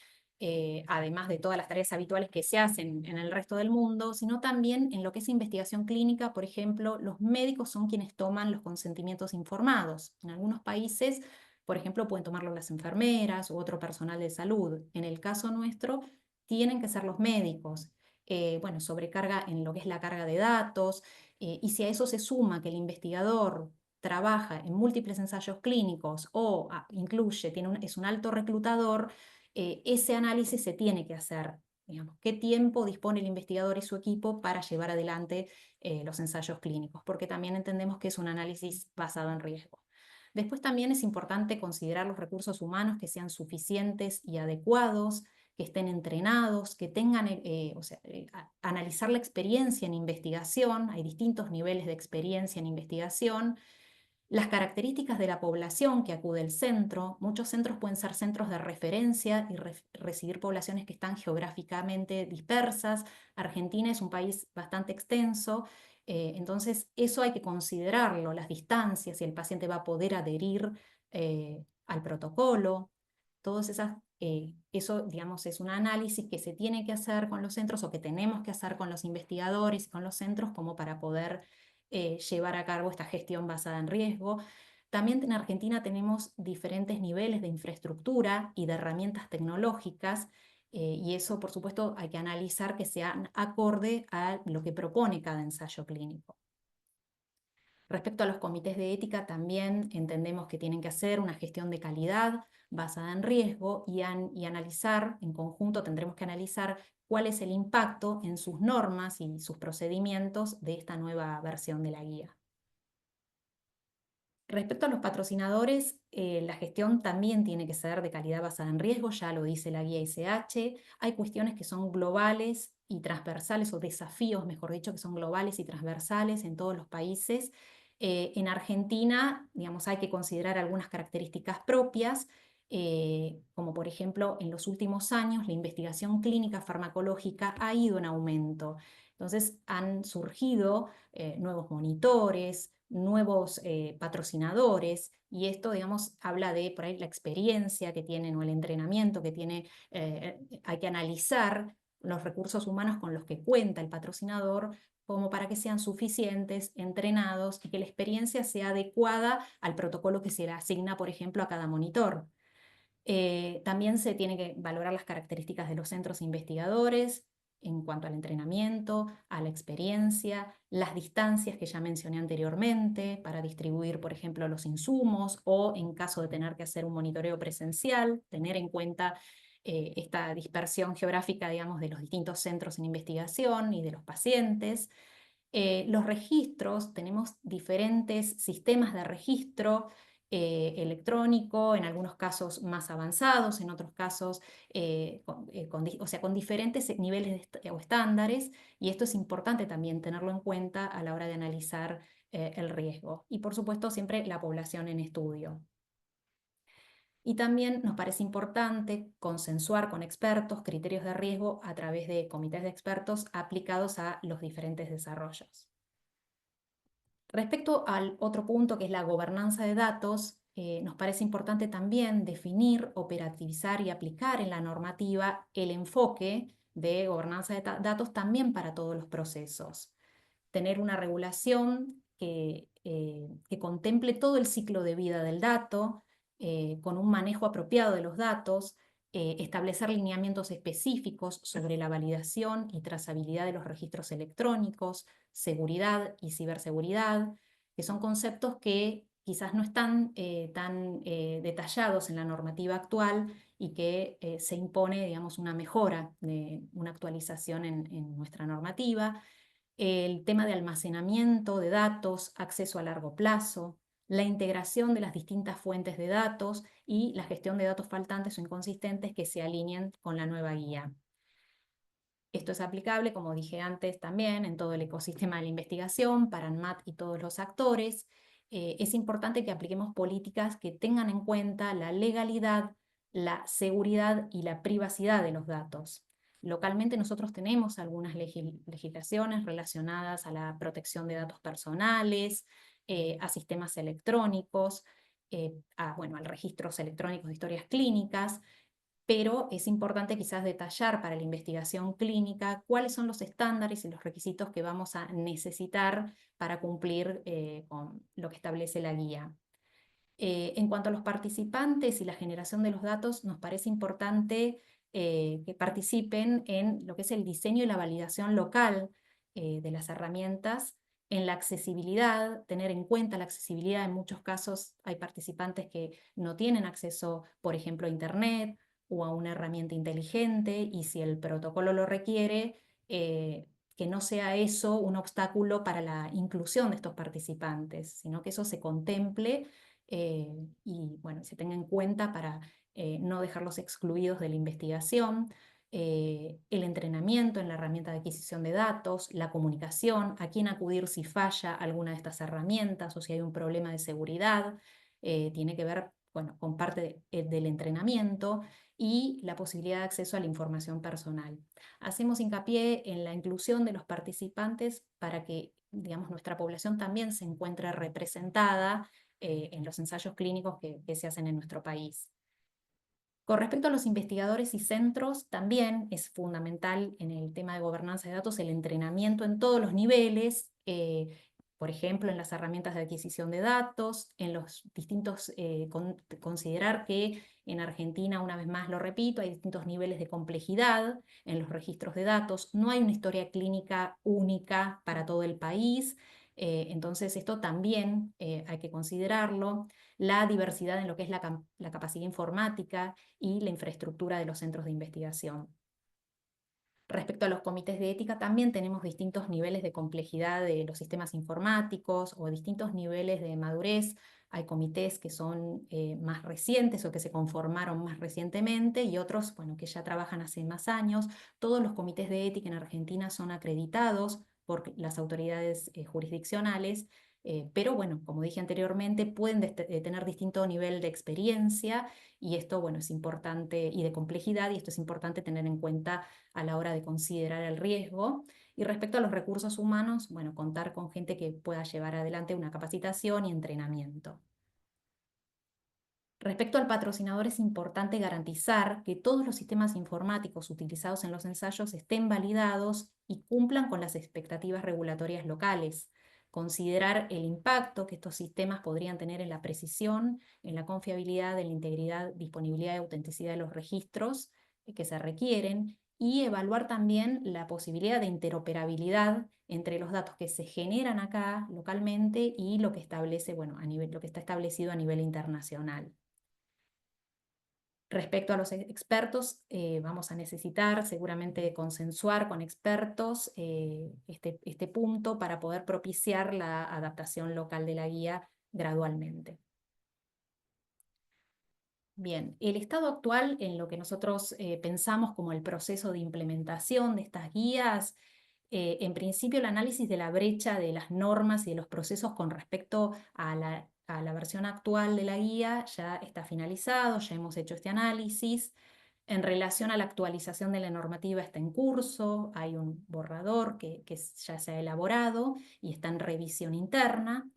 además de todas las tareas habituales que se hacen en el resto del mundo, sino también en lo que es investigación clínica. Por ejemplo, los médicos son quienes toman los consentimientos informados. En algunos países, por ejemplo, pueden tomarlo las enfermeras u otro personal de salud. En el caso nuestro, tienen que ser los médicos. Bueno, sobrecarga en lo que es la carga de datos, y si a eso se suma que el investigador trabaja en múltiples ensayos clínicos o incluye, es un alto reclutador, ese análisis se tiene que hacer. Digamos, qué tiempo dispone el investigador y su equipo para llevar adelante los ensayos clínicos, porque también entendemos que es un análisis basado en riesgo. Después también es importante considerar los recursos humanos que sean suficientes y adecuados, que estén entrenados, que tengan, o sea, analizar la experiencia en investigación. Hay distintos niveles de experiencia en investigación. Las características de la población que acude al centro. Muchos centros pueden ser centros de referencia y recibir poblaciones que están geográficamente dispersas. Argentina es un país bastante extenso, entonces eso hay que considerarlo, las distancias, si el paciente va a poder adherir al protocolo. Todas esas, eso, digamos, es un análisis que se tiene que hacer con los centros, o que tenemos que hacer con los investigadores y con los centros, como para poder llevar a cabo esta gestión basada en riesgo. También en Argentina tenemos diferentes niveles de infraestructura y de herramientas tecnológicas, y eso, por supuesto, hay que analizar que sean acorde a lo que propone cada ensayo clínico. Respecto a los comités de ética, también entendemos que tienen que hacer una gestión de calidad basada en riesgo, y analizar, en conjunto tendremos que analizar cuál es el impacto en sus normas y sus procedimientos de esta nueva versión de la guía. Respecto a los patrocinadores, la gestión también tiene que ser de calidad basada en riesgo, ya lo dice la guía ICH. Hay cuestiones que son globales y transversales, o desafíos, mejor dicho, que son globales y transversales en todos los países. En Argentina, digamos, hay que considerar algunas características propias, como por ejemplo, en los últimos años la investigación clínica farmacológica ha ido en aumento. Entonces han surgido nuevos monitores, nuevos patrocinadores, y esto, digamos, habla de por ahí la experiencia que tienen o el entrenamiento que tiene. Hay que analizar los recursos humanos con los que cuenta el patrocinador, como para que sean suficientes, entrenados, y que la experiencia sea adecuada al protocolo que se le asigna, por ejemplo, a cada monitor. También se tiene que valorar las características de los centros investigadores en cuanto al entrenamiento, a la experiencia, las distancias que ya mencioné anteriormente para distribuir, por ejemplo, los insumos, o en caso de tener que hacer un monitoreo presencial, tener en cuenta esta dispersión geográfica, digamos, de los distintos centros en investigación y de los pacientes. Los registros, tenemos diferentes sistemas de registro electrónico, en algunos casos más avanzados, en otros casos o sea, con diferentes niveles o estándares, y esto es importante también tenerlo en cuenta a la hora de analizar el riesgo. Y por supuesto siempre la población en estudio. Y también nos parece importante consensuar con expertos criterios de riesgo a través de comités de expertos aplicados a los diferentes desarrollos. Respecto al otro punto, que es la gobernanza de datos, nos parece importante también definir, operativizar y aplicar en la normativa el enfoque de gobernanza de datos también para todos los procesos. Tener una regulación que contemple todo el ciclo de vida del dato, con un manejo apropiado de los datos, establecer lineamientos específicos sobre la validación y trazabilidad de los registros electrónicos, seguridad y ciberseguridad, que son conceptos que quizás no están tan detallados en la normativa actual y que se impone, digamos, una mejora, una actualización en nuestra normativa. El tema de almacenamiento de datos, acceso a largo plazo, la integración de las distintas fuentes de datos y la gestión de datos faltantes o inconsistentes que se alineen con la nueva guía. Esto es aplicable, como dije antes, también en todo el ecosistema de la investigación, para ANMAT y todos los actores. Es importante que apliquemos políticas que tengan en cuenta la legalidad, la seguridad y la privacidad de los datos. Localmente nosotros tenemos algunas legislaciones relacionadas a la protección de datos personales, a sistemas electrónicos, a registros electrónicos de historias clínicas, pero es importante quizás detallar para la investigación clínica cuáles son los estándares y los requisitos que vamos a necesitar para cumplir con lo que establece la guía. En cuanto a los participantes y la generación de los datos, nos parece importante que participen en lo que es el diseño y la validación local de las herramientas, en la accesibilidad, tener en cuenta la accesibilidad. En muchos casos hay participantes que no tienen acceso, por ejemplo, a Internet o a una herramienta inteligente, y si el protocolo lo requiere, que no sea eso un obstáculo para la inclusión de estos participantes, sino que eso se contemple y bueno, se tenga en cuenta para no dejarlos excluidos de la investigación. El entrenamiento en la herramienta de adquisición de datos, la comunicación, a quién acudir si falla alguna de estas herramientas o si hay un problema de seguridad, tiene que ver, bueno, con parte del entrenamiento y la posibilidad de acceso a la información personal. Hacemos hincapié en la inclusión de los participantes para que, digamos, nuestra población también se encuentre representada en los ensayos clínicos que se hacen en nuestro país. Con respecto a los investigadores y centros, también es fundamental en el tema de gobernanza de datos el entrenamiento en todos los niveles, por ejemplo, en las herramientas de adquisición de datos, en los distintos, considerar que en Argentina, una vez más lo repito, hay distintos niveles de complejidad en los registros de datos, no hay una historia clínica única para todo el país, entonces esto también hay que considerarlo. La diversidad en lo que es la capacidad informática y la infraestructura de los centros de investigación. Respecto a los comités de ética, también tenemos distintos niveles de complejidad de los sistemas informáticos o distintos niveles de madurez. Hay comités que son más recientes o que se conformaron más recientemente y otros, bueno, que ya trabajan hace más años. Todos los comités de ética en Argentina son acreditados por las autoridades jurisdiccionales, pero bueno, como dije anteriormente, pueden tener distinto nivel de experiencia y esto, bueno, es importante, y de complejidad, y esto es importante tener en cuenta a la hora de considerar el riesgo. Y respecto a los recursos humanos, bueno, contar con gente que pueda llevar adelante una capacitación y entrenamiento. Respecto al patrocinador, es importante garantizar que todos los sistemas informáticos utilizados en los ensayos estén validados y cumplan con las expectativas regulatorias locales. Considerar el impacto que estos sistemas podrían tener en la precisión, en la confiabilidad, en la integridad, disponibilidad y autenticidad de los registros que se requieren, y evaluar también la posibilidad de interoperabilidad entre los datos que se generan acá localmente y lo que establece, bueno, lo que está establecido a nivel internacional. Respecto a los expertos, vamos a necesitar seguramente consensuar con expertos este punto para poder propiciar la adaptación local de la guía gradualmente. Bien, el estado actual en lo que nosotros pensamos como el proceso de implementación de estas guías, en principio el análisis de la brecha de las normas y de los procesos con respecto a a la versión actual de la guía ya está finalizado, ya hemos hecho este análisis. En relación a la actualización de la normativa está en curso, hay un borrador que ya se ha elaborado y está en revisión interna.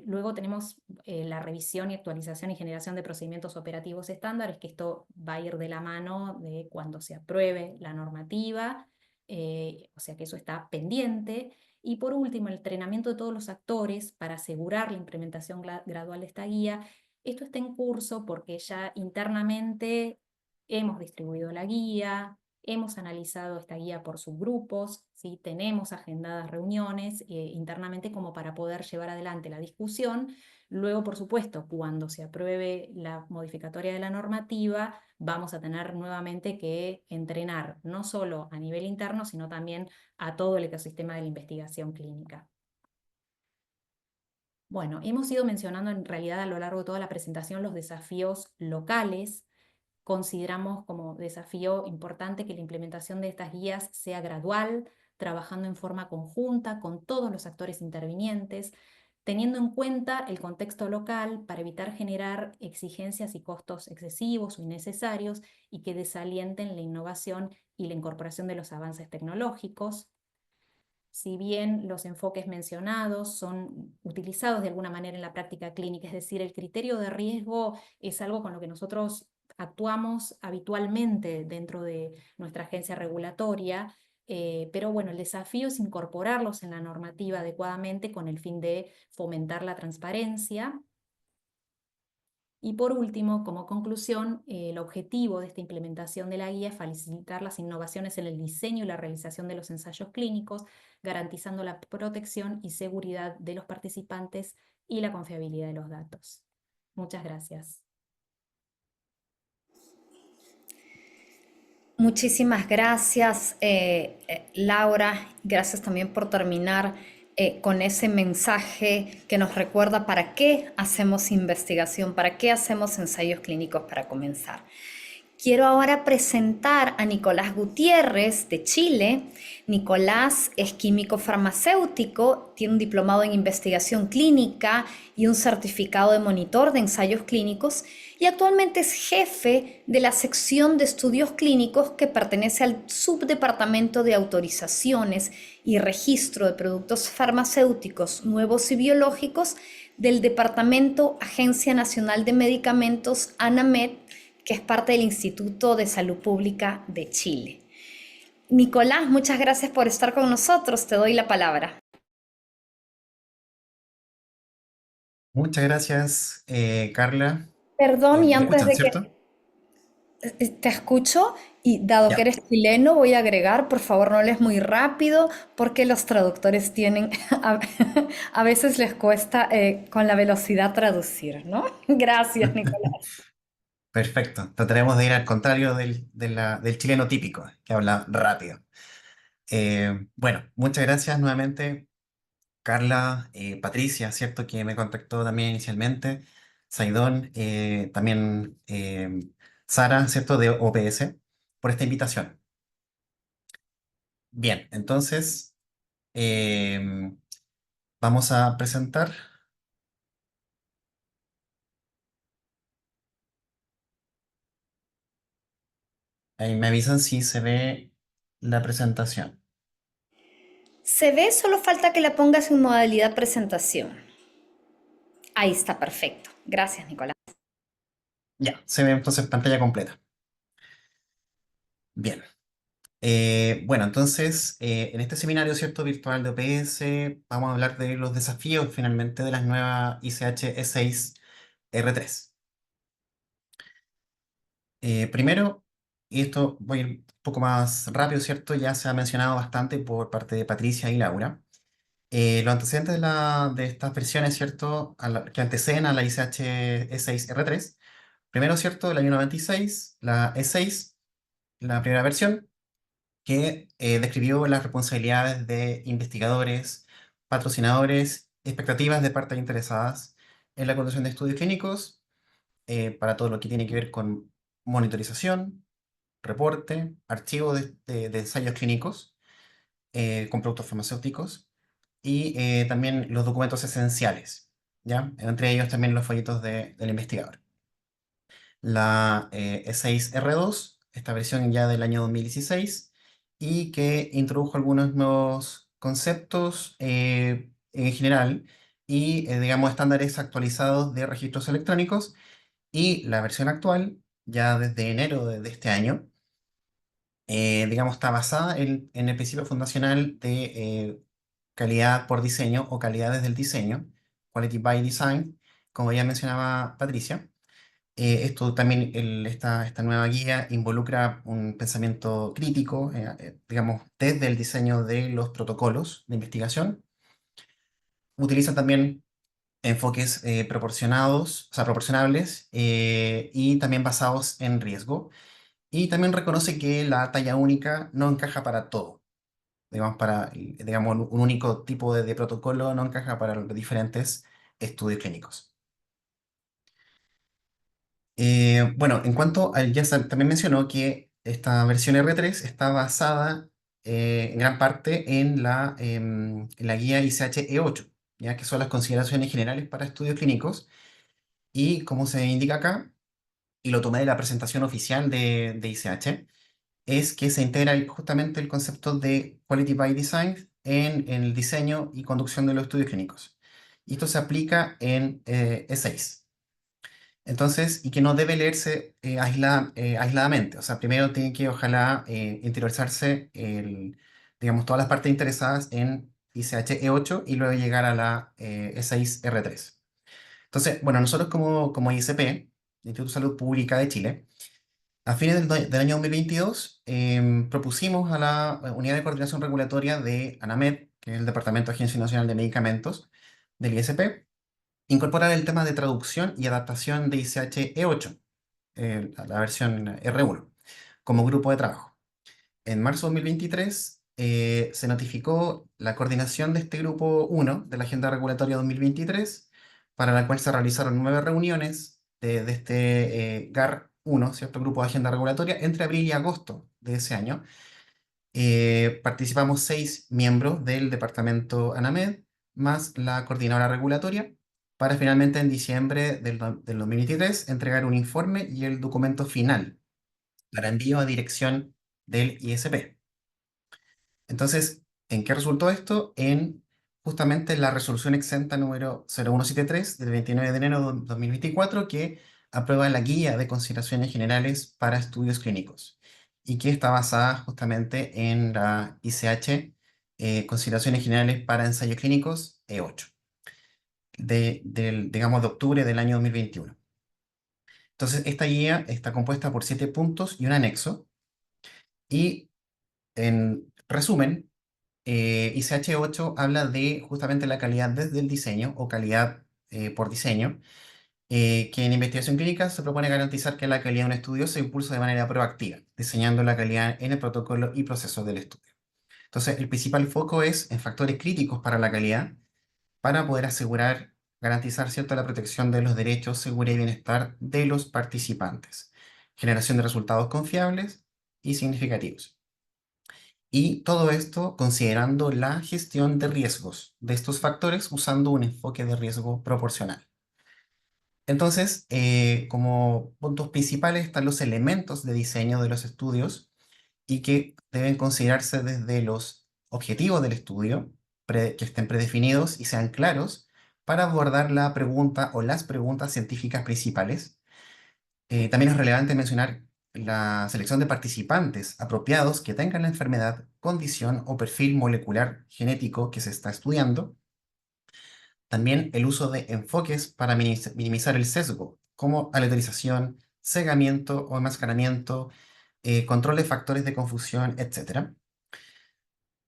Luego tenemos la revisión y actualización y generación de procedimientos operativos estándares, que esto va a ir de la mano de cuando se apruebe la normativa, o sea que eso está pendiente. Y por último, el entrenamiento de todos los actores para asegurar la implementación gradual de esta guía. Esto está en curso porque ya internamente hemos distribuido la guía, hemos analizado esta guía por subgrupos, ¿sí? Tenemos agendadas reuniones internamente como para poder llevar adelante la discusión. Luego, por supuesto, cuando se apruebe la modificatoria de la normativa, vamos a tener nuevamente que entrenar no solo a nivel interno, sino también a todo el ecosistema de la investigación clínica. Bueno, hemos ido mencionando en realidad a lo largo de toda la presentación los desafíos locales. Consideramos como desafío importante que la implementación de estas guías sea gradual, trabajando en forma conjunta con todos los actores intervinientes, teniendo en cuenta el contexto local para evitar generar exigencias y costos excesivos o innecesarios y que desalienten la innovación y la incorporación de los avances tecnológicos. Si bien los enfoques mencionados son utilizados de alguna manera en la práctica clínica, es decir, el criterio de riesgo es algo con lo que nosotros actuamos habitualmente dentro de nuestra agencia regulatoria, pero bueno, el desafío es incorporarlos en la normativa adecuadamente con el fin de fomentar la transparencia. Y por último, como conclusión, el objetivo de esta implementación de la guía es facilitar las innovaciones en el diseño y la realización de los ensayos clínicos, garantizando la protección y seguridad de los participantes y la confiabilidad de los datos. Muchas gracias. Muchísimas gracias, Laura. Gracias también por terminar con ese mensaje que nos recuerda para qué hacemos investigación, para qué hacemos ensayos clínicos para comenzar. Quiero ahora presentar a Nicolás Gutiérrez de Chile. Nicolás es químico farmacéutico, tiene un diplomado en investigación clínica y un certificado de monitor de ensayos clínicos y actualmente es jefe de la sección de estudios clínicos que pertenece al subdepartamento de autorizaciones y registro de productos farmacéuticos nuevos y biológicos del Departamento Agencia Nacional de Medicamentos, ANAMED, que es parte del Instituto de Salud Pública de Chile. Nicolás, muchas gracias por estar con nosotros. Te doy la palabra. Muchas gracias, Carla. Perdón, y ¿Me antes escuchan, de cierto? que te escucho, y dado que Ya, eres chileno, voy a agregar, por favor, no lees muy rápido, porque los traductores tienen, a, a veces les cuesta con la velocidad traducir, ¿no? Gracias, Nicolás. perfecto. Trataremos de ir al contrario del chileno típico, que habla rápido. Bueno, muchas gracias nuevamente, Carla, Patricia, ¿cierto? Que me contactó también inicialmente, Saidón, también Sara, ¿cierto? De OPS, por esta invitación. Bien, entonces vamos a presentar. Ahí me avisan si se ve la presentación. Se ve, solo falta que la pongas en modalidad presentación. Ahí está, perfecto. Gracias, Nicolás. Ya, se ve entonces pantalla completa. Bien. Bueno, entonces, en este seminario, ¿cierto? Virtual de OPS, vamos a hablar de los desafíos finalmente de las nuevas ICH E6R3. Primero, y esto voy a ir un poco más rápido, ¿cierto? Ya se ha mencionado bastante por parte de Patricia y Laura. Los antecedentes de estas versiones, ¿cierto? Que anteceden a la ICH E6R3. Primero, ¿cierto? El año 96, la E6, la primera versión, que describió las responsabilidades de investigadores, patrocinadores, expectativas de partes interesadas en la conducción de estudios clínicos, para todo lo que tiene que ver con monitorización, reporte, archivo de ensayos clínicos con productos farmacéuticos y también los documentos esenciales. ¿ya? Entre ellos también los folletos del investigador. La E6R2, esta versión ya del año 2016, y que introdujo algunos nuevos conceptos en general y, digamos, estándares actualizados de registros electrónicos. Y la versión actual, ya desde enero de este año, digamos, está basada en el principio fundacional de calidad por diseño o calidades del diseño, Quality by Design, como ya mencionaba Patricia. Esto también, esta nueva guía involucra un pensamiento crítico, digamos, desde el diseño de los protocolos de investigación. Utiliza también enfoques proporcionados, o sea, proporcionables y también basados en riesgo. Y también reconoce que la talla única no encaja para todo. Digamos, digamos, un único tipo de protocolo no encaja para los diferentes estudios clínicos. Bueno, en cuanto a, también mencionó que esta versión R3 está basada en gran parte en la guía ICH-E8, ya que son las consideraciones generales para estudios clínicos. Y como se indica acá, y lo tomé de la presentación oficial de ICH, es que se integra justamente el concepto de Quality by Design en el diseño y conducción de los estudios clínicos. Y esto se aplica en E6. Entonces, y que no debe leerse aisladamente. O sea, primero tiene que, ojalá, interiorizarse digamos, todas las partes interesadas en ICH E8 y luego llegar a la E6R3. Entonces, bueno, nosotros como ISP, Instituto de Salud Pública de Chile, a fines del año 2022, propusimos a la Unidad de Coordinación Regulatoria de ANAMED, que es el Departamento de Agencia Nacional de Medicamentos del ISP, incorporar el tema de traducción y adaptación de ICH E8, la versión R1, como grupo de trabajo. En marzo de 2023 se notificó la coordinación de este grupo 1 de la Agenda Regulatoria 2023, para la cual se realizaron 9 reuniones de este GAR 1, ¿cierto? Grupo de Agenda Regulatoria, entre abril y agosto de ese año. Participamos 6 miembros del departamento ANAMED, más la coordinadora regulatoria, para finalmente en diciembre del 2023 entregar un informe y el documento final para envío a dirección del ISP. Entonces, ¿en qué resultó esto? En justamente la resolución exenta número 0173 del 29 de enero de 2024, que aprueba la guía de consideraciones generales para estudios clínicos y que está basada justamente en la ICH, consideraciones generales para ensayos clínicos E8, digamos, de octubre del año 2021. Entonces, esta guía está compuesta por 7 puntos y un anexo. Y en resumen, ICH8 habla de justamente la calidad desde el diseño o calidad por diseño, que en investigación clínica se propone garantizar que la calidad de un estudio se impulsa de manera proactiva, diseñando la calidad en el protocolo y proceso del estudio. Entonces, el principal foco es en factores críticos para la calidad, para poder asegurar, garantizar, ¿cierto?, la protección de los derechos, seguridad y bienestar de los participantes, generación de resultados confiables y significativos. Y todo esto considerando la gestión de riesgos de estos factores usando un enfoque de riesgo proporcional. Entonces, como puntos principales están los elementos de diseño de los estudios y que deben considerarse desde los objetivos del estudio, que estén predefinidos y sean claros para abordar la pregunta o las preguntas científicas principales. También es relevante mencionar la selección de participantes apropiados que tengan la enfermedad, condición o perfil molecular genético que se está estudiando. También el uso de enfoques para minimizar el sesgo, como aleatorización, cegamiento o enmascaramiento, control de factores de confusión, etc.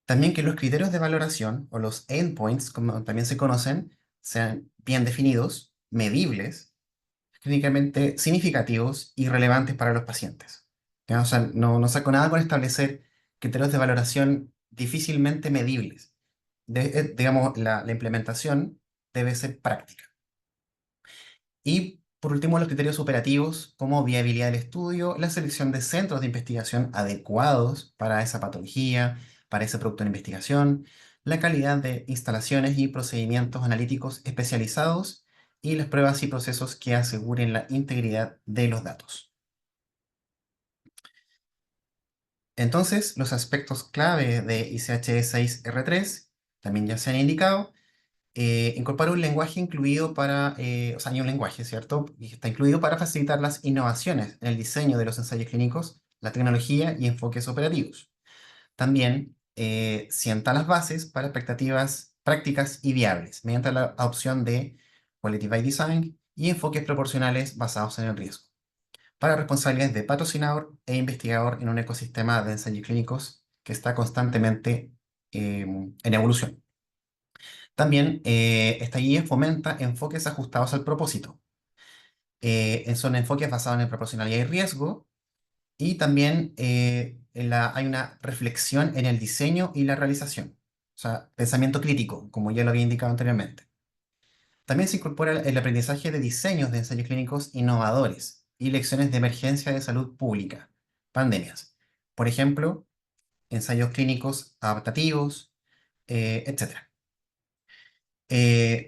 También que los criterios de valoración o los endpoints, como también se conocen, sean bien definidos, medibles, clínicamente significativos y relevantes para los pacientes. ¿Ya? O sea, no saco nada con establecer criterios de valoración difícilmente medibles. Digamos, la implementación debe ser práctica. Y por último, los criterios operativos como viabilidad del estudio, la selección de centros de investigación adecuados para esa patología, para ese producto de investigación, la calidad de instalaciones y procedimientos analíticos especializados y las pruebas y procesos que aseguren la integridad de los datos. Entonces, los aspectos clave de ICH 6R3 también ya se han indicado. Incorpora un lenguaje incluido para, o sea, hay un lenguaje, ¿cierto? Y está incluido para facilitar las innovaciones en el diseño de los ensayos clínicos, la tecnología y enfoques operativos. También sienta las bases para expectativas prácticas y viables, mediante la adopción de Quality by Design y enfoques proporcionales basados en el riesgo, para responsabilidades de patrocinador e investigador en un ecosistema de ensayos clínicos que está constantemente en evolución. También esta guía fomenta enfoques ajustados al propósito. Son enfoques basados en proporcionalidad y riesgo, y también hay una reflexión en el diseño y la realización. O sea, pensamiento crítico, como ya lo había indicado anteriormente. También se incorpora el aprendizaje de diseños de ensayos clínicos innovadores y lecciones de emergencia de salud pública, pandemias. Por ejemplo, ensayos clínicos adaptativos, etc.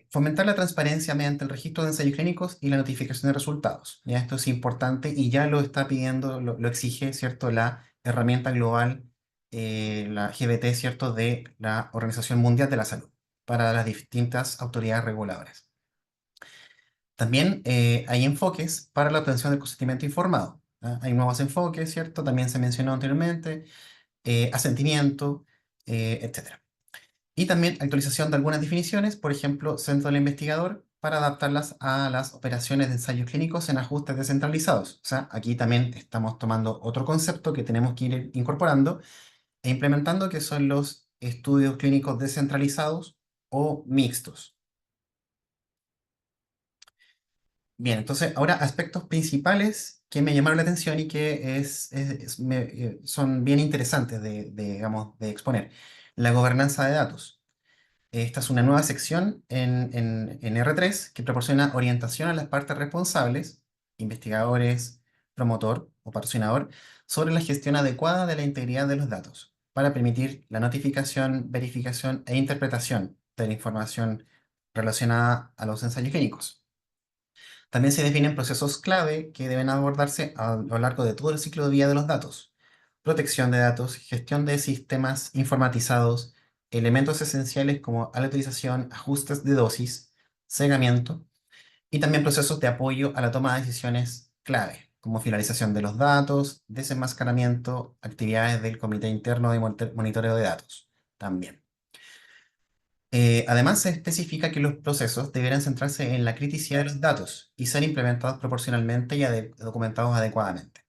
Fomentar la transparencia mediante el registro de ensayos clínicos y la notificación de resultados. Ya esto es importante y ya lo está pidiendo, lo exige, ¿cierto? La herramienta global, la GBT, ¿cierto? De la Organización Mundial de la Salud para las distintas autoridades reguladoras. También hay enfoques para la obtención del consentimiento informado. ¿Ah? Hay nuevos enfoques, ¿cierto? También se mencionó anteriormente, asentimiento, etc. Y también actualización de algunas definiciones, por ejemplo, centro del investigador, para adaptarlas a las operaciones de ensayos clínicos en ajustes descentralizados. O sea, aquí también estamos tomando otro concepto que tenemos que ir incorporando e implementando, que son los estudios clínicos descentralizados o mixtos. Bien, entonces ahora aspectos principales que me llamaron la atención y que son bien interesantes digamos, de exponer. La gobernanza de datos. Esta es una nueva sección en R3 que proporciona orientación a las partes responsables, investigadores, promotor o patrocinador, sobre la gestión adecuada de la integridad de los datos, para permitir la notificación, verificación e interpretación de la información relacionada a los ensayos clínicos. También se definen procesos clave que deben abordarse a lo largo de todo el ciclo de vida de los datos: protección de datos, gestión de sistemas informatizados, elementos esenciales como aleatorización, ajustes de dosis, segamiento, y también procesos de apoyo a la toma de decisiones clave, como finalización de los datos, desenmascaramiento, actividades del comité interno de monitoreo de datos también. Además, se especifica que los procesos deberán centrarse en la criticidad de los datos y ser implementados proporcionalmente y documentados adecuadamente.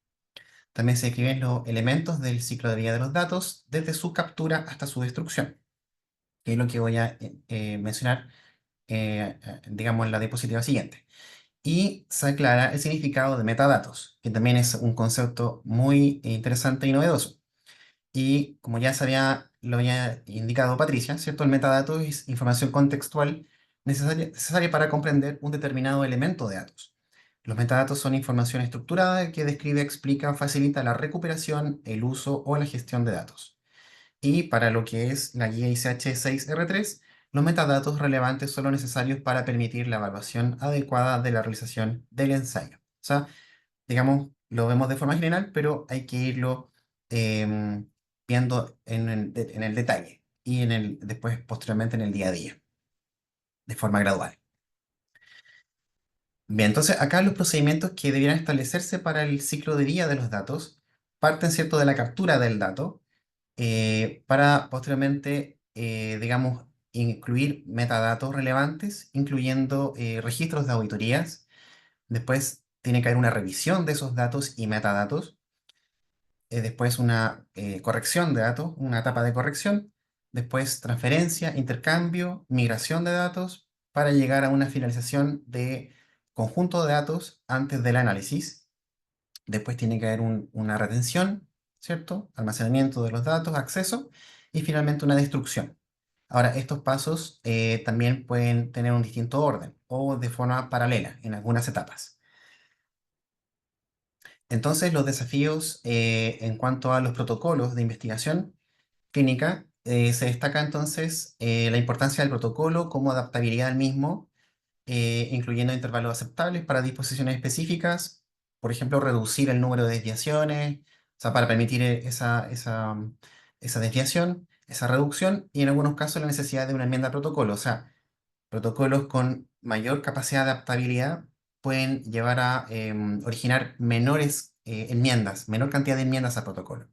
También se describen los elementos del ciclo de vida de los datos, desde su captura hasta su destrucción, que es lo que voy a mencionar, digamos, en la diapositiva siguiente. Y se aclara el significado de metadatos, que también es un concepto muy interesante y novedoso. Y como ya lo había indicado Patricia, ¿cierto? El metadato es información contextual necesaria para comprender un determinado elemento de datos. Los metadatos son información estructurada que describe, explica, facilita la recuperación, el uso o la gestión de datos. Y para lo que es la guía ICH 6R3, los metadatos relevantes son los necesarios para permitir la evaluación adecuada de la realización del ensayo. O sea, digamos, lo vemos de forma general, pero hay que irlo em, viendo en el detalle y después, posteriormente, en el día a día, de forma gradual. Bien, entonces acá los procedimientos que debieran establecerse para el ciclo de vida de los datos parten, ¿cierto?, de la captura del dato, para posteriormente, digamos, incluir metadatos relevantes, incluyendo registros de auditorías. Después tiene que haber una revisión de esos datos y metadatos. Después una corrección de datos, una etapa de corrección. Después transferencia, intercambio, migración de datos, para llegar a una finalización de conjunto de datos antes del análisis. Después tiene que haber una retención, ¿cierto? Almacenamiento de los datos, acceso, y finalmente una destrucción. Ahora, estos pasos también pueden tener un distinto orden o de forma paralela en algunas etapas. Entonces, los desafíos en cuanto a los protocolos de investigación clínica, se destaca entonces la importancia del protocolo como adaptabilidad al mismo, incluyendo intervalos aceptables para disposiciones específicas, por ejemplo, reducir el número de desviaciones, o sea, para permitir esa desviación, esa reducción, y en algunos casos la necesidad de una enmienda al protocolo, o sea, protocolos con mayor capacidad de adaptabilidad pueden llevar a originar menores enmiendas, menor cantidad de enmiendas al protocolo.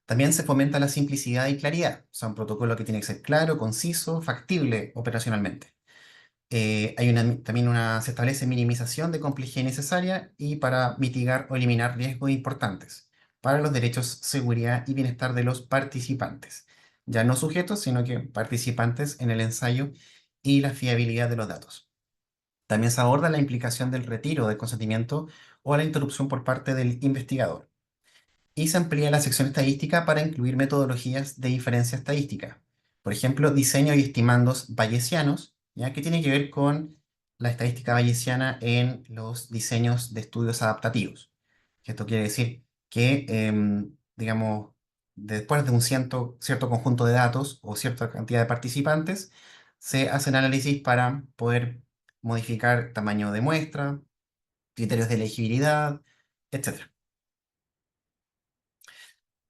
También se fomenta la simplicidad y claridad, o sea, un protocolo que tiene que ser claro, conciso, factible operacionalmente. También se establece minimización de complejidad innecesaria y para mitigar o eliminar riesgos importantes para los derechos, seguridad y bienestar de los participantes, ya no sujetos, sino que participantes en el ensayo y la fiabilidad de los datos. También se aborda la implicación del retiro del consentimiento o la interrupción por parte del investigador. Y se amplía la sección estadística para incluir metodologías de inferencia estadística. Por ejemplo, diseño y estimandos bayesianos, ya que tiene que ver con la estadística bayesiana en los diseños de estudios adaptativos. Esto quiere decir que, digamos, después de un cierto conjunto de datos o cierta cantidad de participantes, se hacen análisis para poder modificar tamaño de muestra, criterios de elegibilidad, etc.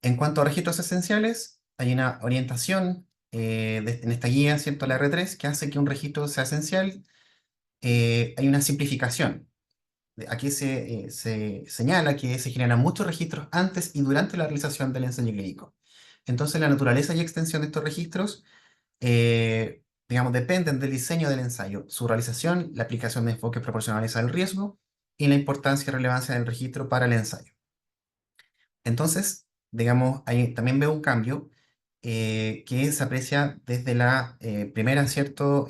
En cuanto a registros esenciales, hay una orientación en esta guía, ¿cierto? La R3, que hace que un registro sea esencial. Hay una simplificación. Aquí se señala que se generan muchos registros antes y durante la realización del ensayo clínico. Entonces, la naturaleza y extensión de estos registros, digamos, dependen del diseño del ensayo, su realización, la aplicación de enfoques proporcionales al riesgo y la importancia y relevancia del registro para el ensayo. Entonces, digamos, ahí también veo un cambio que se aprecia desde la primera, ¿cierto?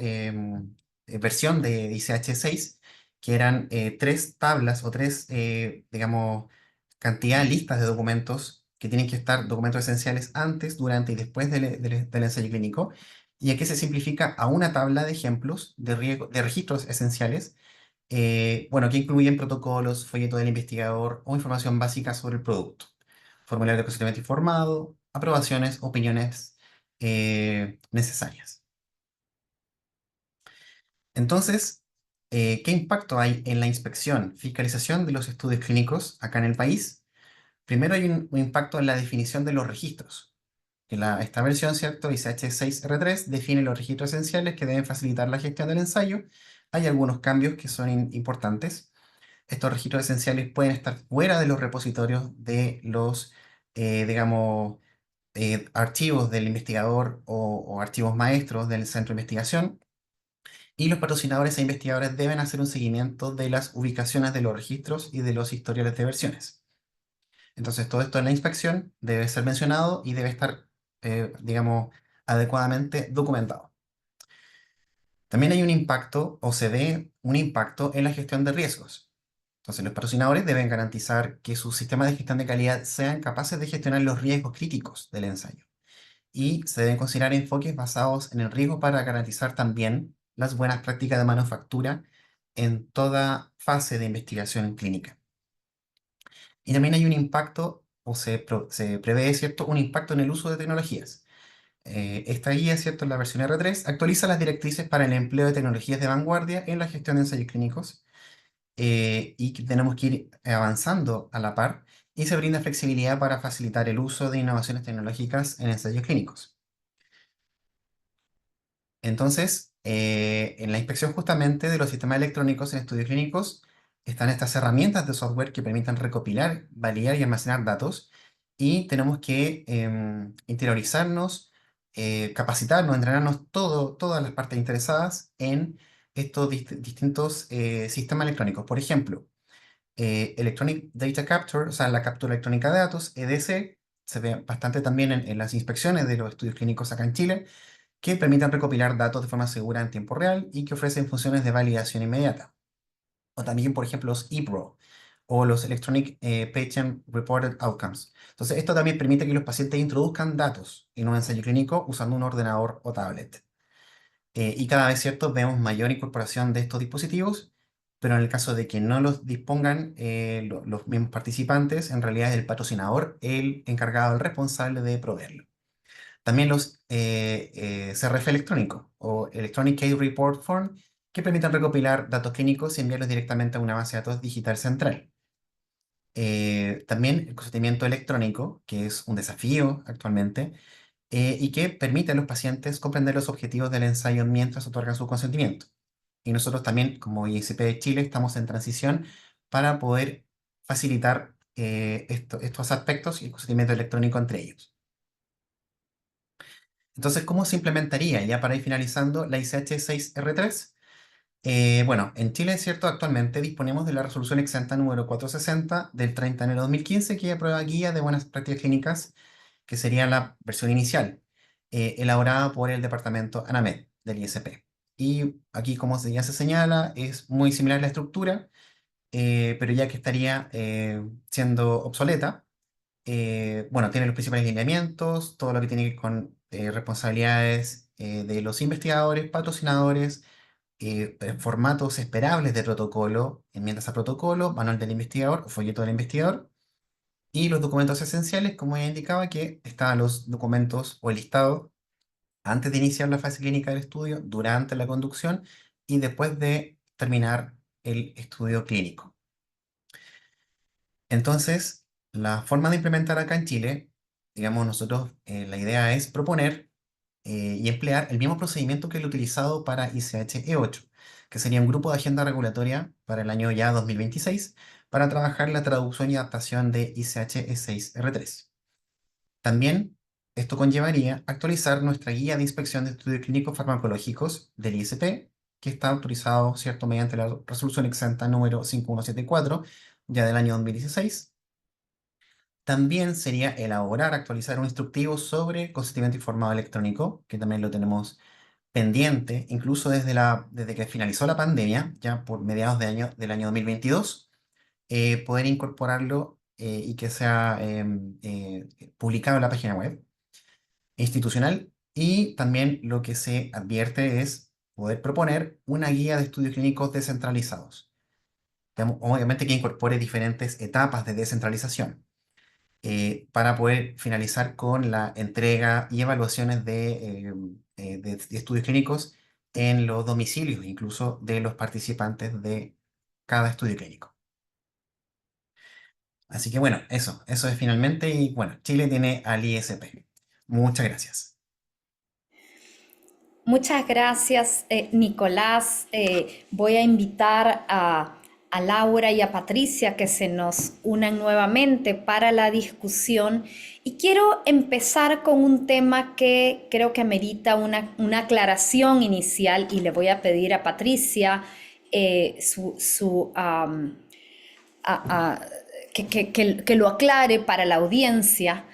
Versión de ICH6, que eran tres tablas o tres, digamos, cantidad, listas de documentos que tienen que estar documentos esenciales antes, durante y después del ensayo clínico. Y aquí se simplifica a una tabla de ejemplos de registros esenciales, bueno, que incluyen protocolos, folleto del investigador o información básica sobre el producto, formulario de consentimiento informado, aprobaciones, opiniones necesarias. Entonces, ¿qué impacto hay en la inspección, fiscalización de los estudios clínicos acá en el país? Primero hay un impacto en la definición de los registros. Que esta versión, ¿cierto? ICH6R3 define los registros esenciales que deben facilitar la gestión del ensayo. Hay algunos cambios que son importantes. Estos registros esenciales pueden estar fuera de los repositorios de los, digamos, archivos del investigador o archivos maestros del centro de investigación. Y los patrocinadores e investigadores deben hacer un seguimiento de las ubicaciones de los registros y de los historiales de versiones. Entonces, todo esto en la inspección debe ser mencionado y debe estar, digamos, adecuadamente documentado. También hay un impacto, o se ve un impacto en la gestión de riesgos. Entonces, los patrocinadores deben garantizar que sus sistemas de gestión de calidad sean capaces de gestionar los riesgos críticos del ensayo. Y se deben considerar enfoques basados en el riesgo para garantizar también las buenas prácticas de manufactura en toda fase de investigación clínica. Y también hay un impacto, o se prevé, ¿cierto?, un impacto en el uso de tecnologías. Esta guía, ¿cierto?, en la versión R3, actualiza las directrices para el empleo de tecnologías de vanguardia en la gestión de ensayos clínicos, y que tenemos que ir avanzando a la par, y se brinda flexibilidad para facilitar el uso de innovaciones tecnológicas en ensayos clínicos. Entonces, en la inspección justamente de los sistemas electrónicos en estudios clínicos están estas herramientas de software que permiten recopilar, validar y almacenar datos, y tenemos que interiorizarnos, capacitarnos, entrenarnos todas las partes interesadas en estos distintos sistemas electrónicos. Por ejemplo, Electronic Data Capture, o sea, la captura electrónica de datos, EDC, se ve bastante también en las inspecciones de los estudios clínicos acá en Chile, que permitan recopilar datos de forma segura en tiempo real y que ofrecen funciones de validación inmediata. O también, por ejemplo, los ePRO o los Electronic Patient Reported Outcomes. Entonces, esto también permite que los pacientes introduzcan datos en un ensayo clínico usando un ordenador o tablet. Y cada vez, ¿cierto?, vemos mayor incorporación de estos dispositivos, pero en el caso de que no los dispongan los mismos participantes, en realidad es el patrocinador el encargado, el responsable de proveerlo. También los CRF electrónicos o Electronic Case Report Form que permiten recopilar datos clínicos y enviarlos directamente a una base de datos digital central. También el consentimiento electrónico, que es un desafío actualmente, y que permite a los pacientes comprender los objetivos del ensayo mientras otorgan su consentimiento. Y nosotros también, como ISP de Chile, estamos en transición para poder facilitar estos aspectos y el consentimiento electrónico entre ellos. Entonces, ¿cómo se implementaría ya para ir finalizando la ICH 6R3? Bueno, en Chile, ¿cierto? Actualmente disponemos de la resolución exenta número 460 del 30 de enero de 2015, que aprueba guía de buenas prácticas clínicas, que sería la versión inicial, elaborada por el departamento ANAMED del ISP. Y aquí, como ya se señala, es muy similar la estructura, pero ya que estaría siendo obsoleta, bueno, tiene los principales lineamientos, todo lo que tiene que ver con responsabilidades de los investigadores, patrocinadores, formatos esperables de protocolo, enmiendas a protocolo, manual del investigador o folleto del investigador, y los documentos esenciales, como ya indicaba, que estaban los documentos o el listado antes de iniciar la fase clínica del estudio, durante la conducción y después de terminar el estudio clínico. Entonces, la forma de implementar acá en Chile, digamos, nosotros la idea es proponer y emplear el mismo procedimiento que el utilizado para ICH E8, que sería un grupo de agenda regulatoria para el año ya 2026 para trabajar la traducción y adaptación de ICH E6R3. También esto conllevaría actualizar nuestra guía de inspección de estudios clínicos farmacológicos del ISP, que está autorizado, ¿cierto?, mediante la resolución exenta número 5174, ya del año 2016. También sería elaborar, actualizar un instructivo sobre consentimiento informado electrónico, que también lo tenemos pendiente, incluso desde que finalizó la pandemia, ya por mediados del año 2022, poder incorporarlo y que sea publicado en la página web institucional. Y también lo que se advierte es poder proponer una guía de estudios clínicos descentralizados, obviamente que incorpore diferentes etapas de descentralización para poder finalizar con la entrega y evaluaciones de estudios clínicos en los domicilios, incluso de los participantes de cada estudio clínico. Así que bueno, eso es finalmente, y bueno, Chile tiene al ISP. Muchas gracias. Muchas gracias, Nicolás. Voy a invitar a Laura y a Patricia que se nos unan nuevamente para la discusión. Y quiero empezar con un tema que creo que amerita una aclaración inicial, y le voy a pedir a Patricia que lo aclare para la audiencia.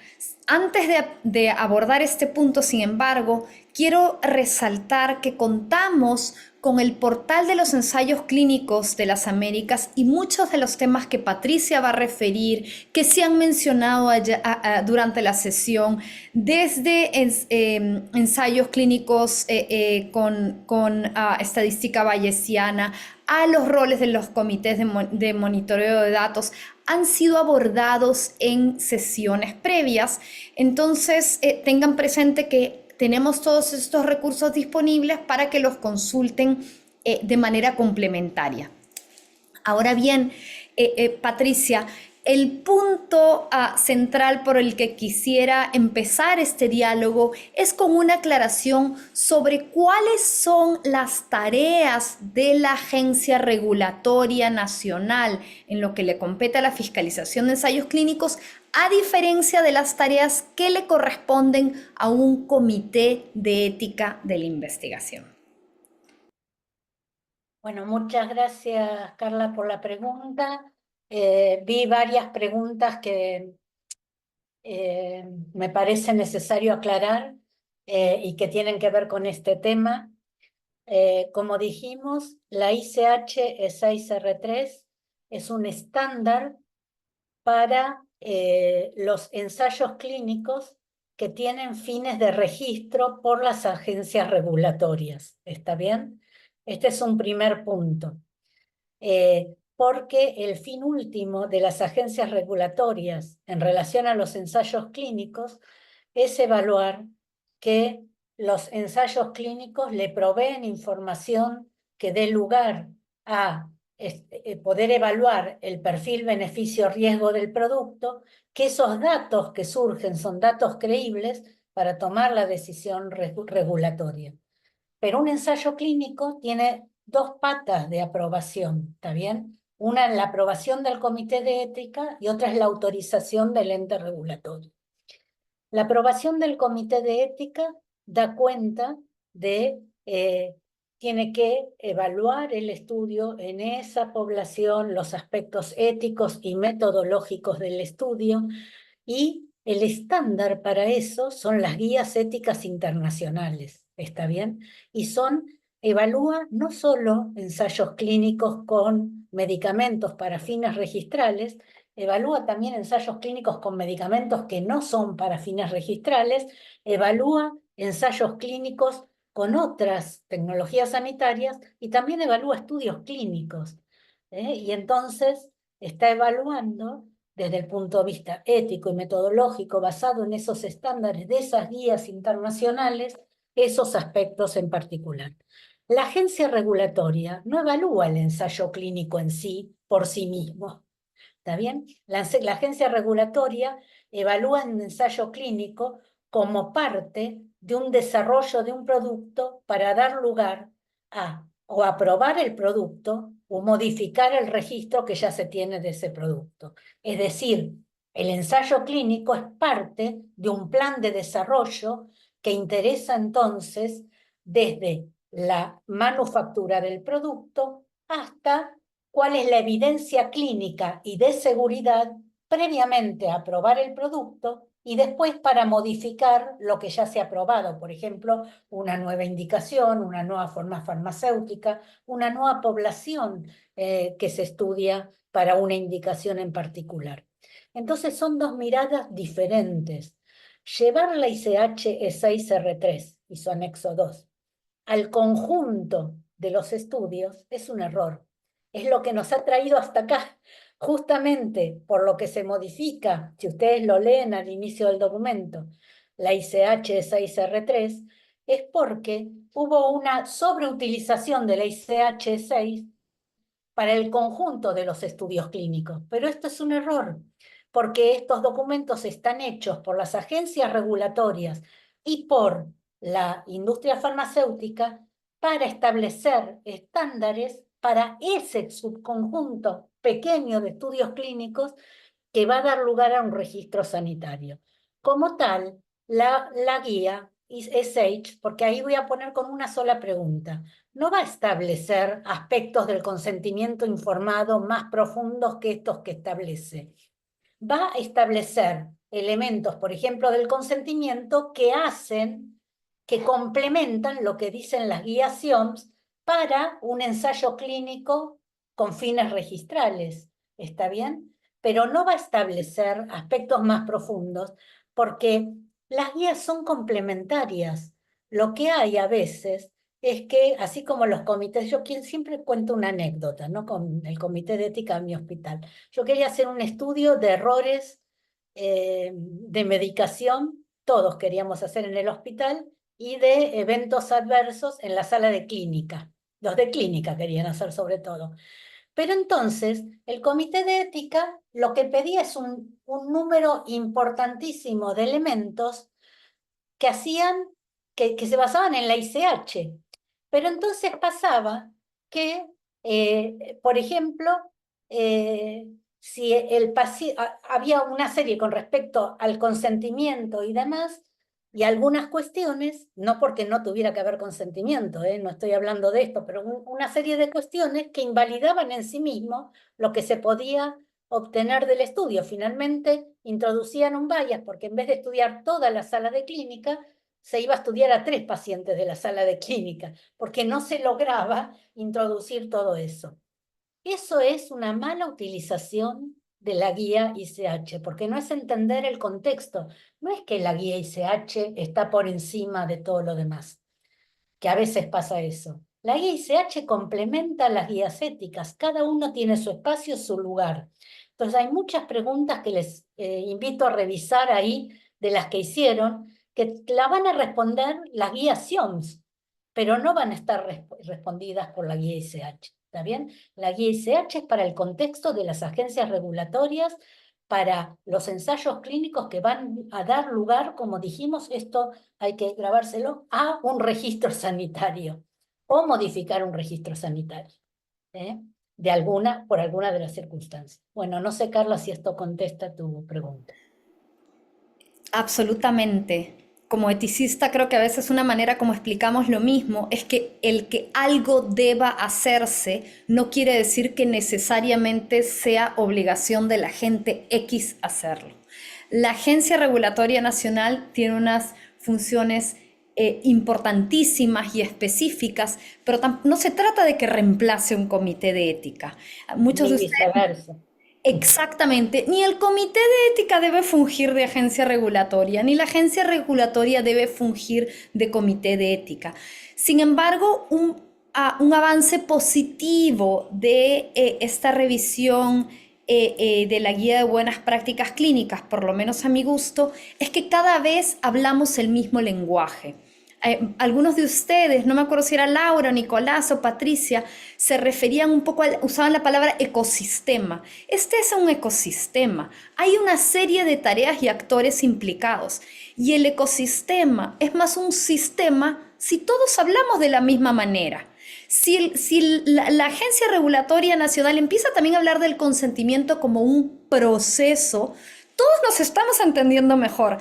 Antes de abordar este punto, sin embargo, quiero resaltar que contamos con el portal de los ensayos clínicos de las Américas, y muchos de los temas que Patricia va a referir, que se han mencionado durante la sesión, desde ensayos clínicos con estadística bayesiana, a los roles de los comités de monitoreo de datos, han sido abordados en sesiones previas. Entonces, tengan presente que tenemos todos estos recursos disponibles para que los consulten de manera complementaria. Ahora bien, Patricia, el punto central por el que quisiera empezar este diálogo es con una aclaración sobre cuáles son las tareas de la Agencia Regulatoria Nacional en lo que le compete a la fiscalización de ensayos clínicos, a diferencia de las tareas que le corresponden a un comité de ética de la investigación. Bueno, muchas gracias, Carla, por la pregunta. Vi varias preguntas que me parece necesario aclarar y que tienen que ver con este tema. Como dijimos, la ICH E6R3 es un estándar para los ensayos clínicos que tienen fines de registro por las agencias regulatorias. ¿Está bien? Este es un primer punto. Porque el fin último de las agencias regulatorias en relación a los ensayos clínicos es evaluar que los ensayos clínicos le proveen información que dé lugar a poder evaluar el perfil beneficio-riesgo del producto, que esos datos que surgen son datos creíbles para tomar la decisión regulatoria. Pero un ensayo clínico tiene dos patas de aprobación, ¿está bien? Una es la aprobación del comité de ética y otra es la autorización del ente regulatorio. La aprobación del comité de ética da cuenta de, tiene que evaluar el estudio en esa población, los aspectos éticos y metodológicos del estudio, y el estándar para eso son las guías éticas internacionales, ¿está bien? Y evalúa no solo ensayos clínicos con medicamentos para fines registrales, evalúa también ensayos clínicos con medicamentos que no son para fines registrales, evalúa ensayos clínicos con otras tecnologías sanitarias y también evalúa estudios clínicos. Y entonces está evaluando desde el punto de vista ético y metodológico, basado en esos estándares de esas guías internacionales, esos aspectos en particular. La agencia regulatoria no evalúa el ensayo clínico en sí, por sí mismo. ¿Está bien? La agencia regulatoria evalúa un ensayo clínico como parte de un desarrollo de un producto para dar lugar a o aprobar el producto o modificar el registro que ya se tiene de ese producto. Es decir, el ensayo clínico es parte de un plan de desarrollo que interesa entonces desde la manufactura del producto hasta cuál es la evidencia clínica y de seguridad previamente a aprobar el producto y después para modificar lo que ya se ha aprobado, por ejemplo, una nueva indicación, una nueva forma farmacéutica, una nueva población que se estudia para una indicación en particular. Entonces son dos miradas diferentes. Llevar la ICH E6R3 y su anexo 2 al conjunto de los estudios es un error. Es lo que nos ha traído hasta acá, justamente por lo que se modifica, si ustedes lo leen al inicio del documento, la ICH 6R3, es porque hubo una sobreutilización de la ICH 6 para el conjunto de los estudios clínicos. Pero esto es un error, porque estos documentos están hechos por las agencias regulatorias y por la industria farmacéutica para establecer estándares para ese subconjunto pequeño de estudios clínicos que va a dar lugar a un registro sanitario. Como tal, la guía SH, porque ahí voy a poner con una sola pregunta, no va a establecer aspectos del consentimiento informado más profundos que estos que establece. Va a establecer elementos, por ejemplo, del consentimiento que complementan lo que dicen las guías SIOMS para un ensayo clínico con fines registrales. ¿Está bien? Pero no va a establecer aspectos más profundos porque las guías son complementarias. Lo que hay a veces es que, así como los comités, yo siempre cuento una anécdota, ¿no? Con el comité de ética de mi hospital. Yo quería hacer un estudio de errores de medicación, todos queríamos hacer en el hospital, y de eventos adversos en la sala de clínica. Los de clínica querían hacer sobre todo. Pero entonces, el comité de ética lo que pedía es un número importantísimo de elementos que que se basaban en la ICH. Pero entonces pasaba que, por ejemplo, si había una serie con respecto al consentimiento y demás, y algunas cuestiones, no porque no tuviera que haber consentimiento, no estoy hablando de esto, pero una serie de cuestiones que invalidaban en sí mismo lo que se podía obtener del estudio. Finalmente introducían un bias porque en vez de estudiar toda la sala de clínica, se iba a estudiar a 3 pacientes de la sala de clínica, porque no se lograba introducir todo eso. Eso es una mala utilización de la guía ICH, porque no es entender el contexto. No es que la guía ICH está por encima de todo lo demás, que a veces pasa eso. La guía ICH complementa las guías éticas, cada uno tiene su espacio, su lugar. Entonces hay muchas preguntas que les invito a revisar ahí, de las que hicieron, que la van a responder las guías SIOMS, pero no van a estar respondidas por la guía ICH, ¿está bien? La guía ICH es para el contexto de las agencias regulatorias, para los ensayos clínicos que van a dar lugar, como dijimos, esto hay que grabárselo, a un registro sanitario o modificar un registro sanitario, ¿eh? Por alguna de las circunstancias. Bueno, no sé, Carla, si esto contesta tu pregunta. Absolutamente. Como eticista creo que a veces una manera como explicamos lo mismo es que el que algo deba hacerse no quiere decir que necesariamente sea obligación de la gente X hacerlo. La Agencia Regulatoria Nacional tiene unas funciones importantísimas y específicas, pero no se trata de que reemplace un comité de ética. Muchos Ni de ustedes viceversa. Exactamente, ni el comité de ética debe fungir de agencia regulatoria, ni la agencia regulatoria debe fungir de comité de ética. Sin embargo, un avance positivo de esta revisión de la guía de buenas prácticas clínicas, por lo menos a mi gusto, es que cada vez hablamos el mismo lenguaje. Algunos de ustedes, no me acuerdo si era Laura, Nicolás o Patricia, se referían un poco, usaban la palabra ecosistema. Este es un ecosistema. Hay una serie de tareas y actores implicados. Y el ecosistema es más un sistema si todos hablamos de la misma manera. Si la Agencia Regulatoria Nacional empieza también a hablar del consentimiento como un proceso, todos nos estamos entendiendo mejor.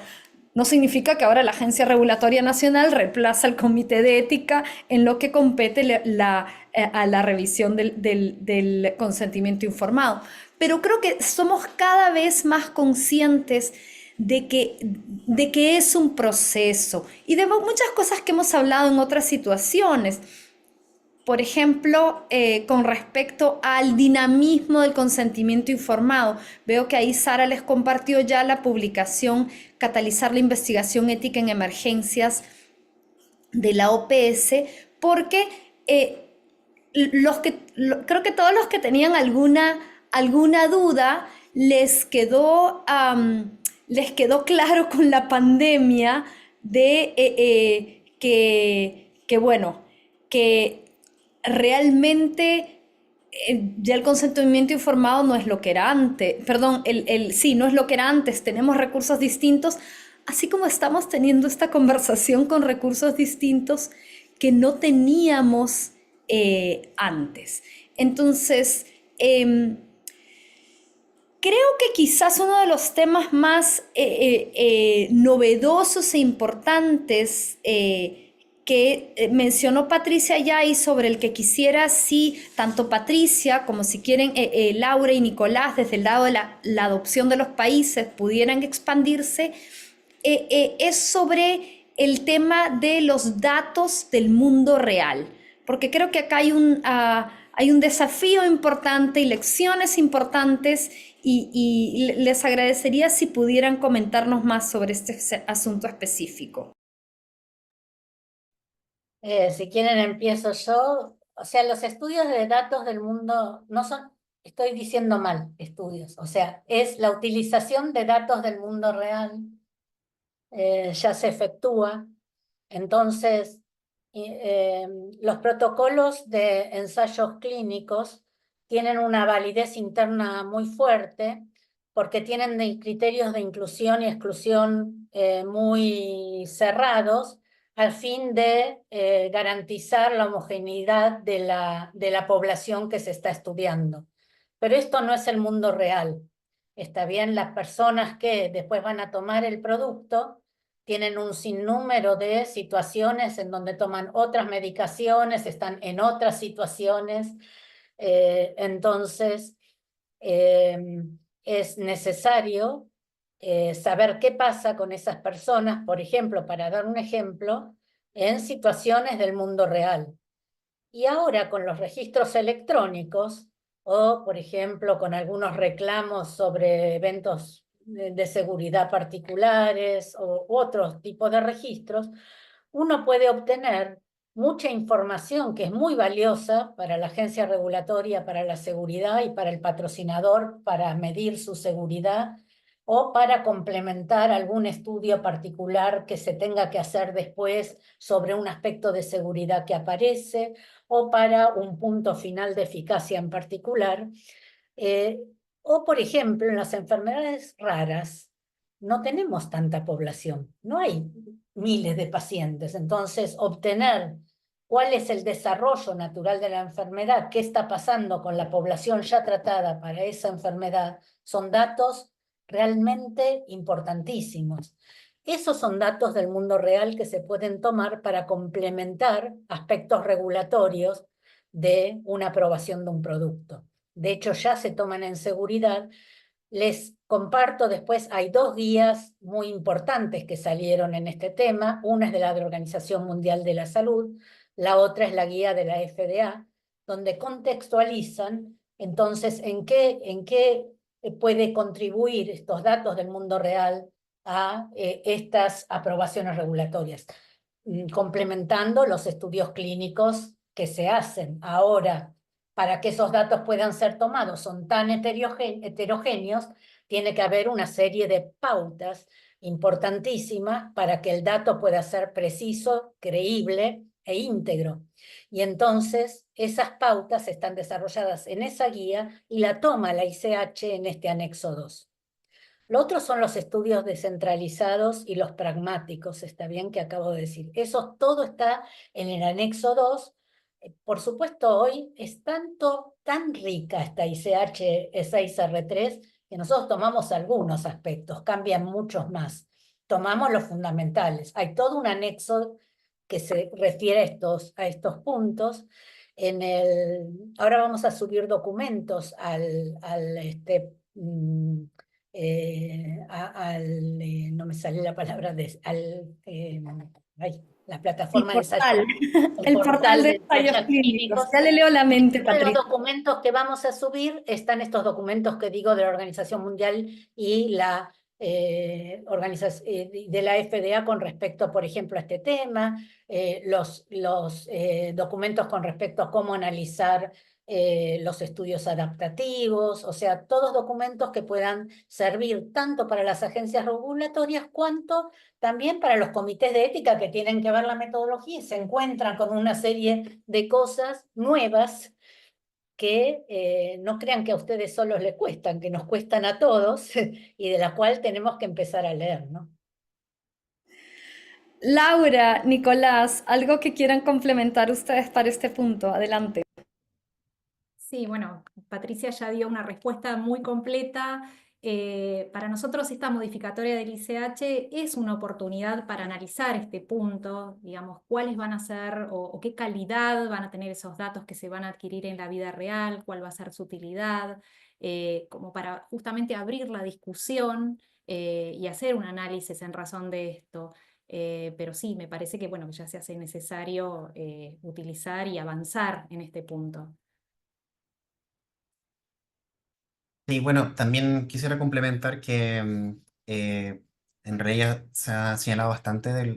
No significa que ahora la Agencia Regulatoria Nacional reemplaza al Comité de Ética en lo que compete a la revisión del consentimiento informado. Pero creo que somos cada vez más conscientes de que es un proceso y de muchas cosas que hemos hablado en otras situaciones. Por ejemplo, con respecto al dinamismo del consentimiento informado, veo que ahí Sara les compartió ya la publicación Catalizar la investigación ética en emergencias de la OPS, porque creo que todos los que tenían alguna duda les quedó claro con la pandemia de bueno, que realmente ya el consentimiento informado no es lo que era antes, perdón, sí, no es lo que era antes, tenemos recursos distintos, así como estamos teniendo esta conversación con recursos distintos que no teníamos antes. Entonces, creo que quizás uno de los temas más novedosos e importantes que mencionó Patricia ya y sobre el que quisiera, sí, tanto Patricia como si quieren Laura y Nicolás, desde el lado de la adopción de los países, pudieran expandirse, es sobre el tema de los datos del mundo real. Porque creo que acá hay un desafío importante y lecciones importantes y les agradecería si pudieran comentarnos más sobre este asunto específico. Si quieren empiezo yo. O sea, los estudios de datos del mundo no son, estoy diciendo mal, estudios. O sea, es la utilización de datos del mundo real, ya se efectúa. Entonces, los protocolos de ensayos clínicos tienen una validez interna muy fuerte porque tienen criterios de inclusión y exclusión muy cerrados al fin de garantizar la homogeneidad de la población que se está estudiando. Pero esto no es el mundo real. Está bien, las personas que después van a tomar el producto tienen un sinnúmero de situaciones en donde toman otras medicaciones, están en otras situaciones. Entonces, es necesario saber qué pasa con esas personas, por ejemplo, para dar un ejemplo, en situaciones del mundo real. Y ahora con los registros electrónicos, o por ejemplo con algunos reclamos sobre eventos de seguridad particulares u otros tipos de registros, uno puede obtener mucha información que es muy valiosa para la agencia regulatoria, para la seguridad y para el patrocinador para medir su seguridad o para complementar algún estudio particular que se tenga que hacer después sobre un aspecto de seguridad que aparece, o para un punto final de eficacia en particular. O, por ejemplo, en las enfermedades raras no tenemos tanta población, no hay miles de pacientes, entonces obtener cuál es el desarrollo natural de la enfermedad, qué está pasando con la población ya tratada para esa enfermedad, son datos realmente importantísimos. Esos son datos del mundo real que se pueden tomar para complementar aspectos regulatorios de una aprobación de un producto. De hecho, ya se toman en seguridad. Les comparto después, hay dos guías muy importantes que salieron en este tema. Una es de la Organización Mundial de la Salud, la otra es la guía de la FDA, donde contextualizan entonces en qué puede contribuir estos datos del mundo real a estas aprobaciones regulatorias, complementando los estudios clínicos que se hacen. Ahora, para que esos datos puedan ser tomados, son tan heterogéneos, tiene que haber una serie de pautas importantísimas para que el dato pueda ser preciso, creíble e íntegro. Y entonces esas pautas están desarrolladas en esa guía y la toma la ICH en este anexo 2. Lo otro son los estudios descentralizados y los pragmáticos, está bien que acabo de decir. Eso todo está en el anexo 2. Por supuesto, hoy es tan rica esta ICH 6R3 que nosotros tomamos algunos aspectos, cambian muchos más. Tomamos los fundamentales. Hay todo un anexo que se refiere a estos puntos. Ahora vamos a subir documentos no me sale la palabra, la El plataforma de ensayos, portal, el el portal portal de de ensayos ensayos clínicos. clínicos. Ya le leo la mente, Entre los Patricia. documentos que vamos a subir están estos documentos que digo de la Organización Mundial y la de la FDA con respecto, por ejemplo, a este tema, los documentos con respecto a cómo analizar los estudios adaptativos, o sea, todos documentos que puedan servir tanto para las agencias regulatorias cuanto también para los comités de ética que tienen que ver la metodología y se encuentran con una serie de cosas nuevas que no crean que a ustedes solos les cuestan, que nos cuestan a todos y de la cual tenemos que empezar a leer, ¿no? Laura, Nicolás, algo que quieran complementar ustedes para este punto. Adelante. Sí, bueno, Patricia ya dio una respuesta muy completa. Para nosotros esta modificatoria del ICH es una oportunidad para analizar este punto, digamos, cuáles van a ser o qué calidad van a tener esos datos que se van a adquirir en la vida real, cuál va a ser su utilidad, como para justamente abrir la discusión y hacer un análisis en razón de esto. Pero sí, me parece que, bueno, que ya se hace necesario utilizar y avanzar en este punto. Y bueno, también quisiera complementar que en realidad se ha señalado bastante de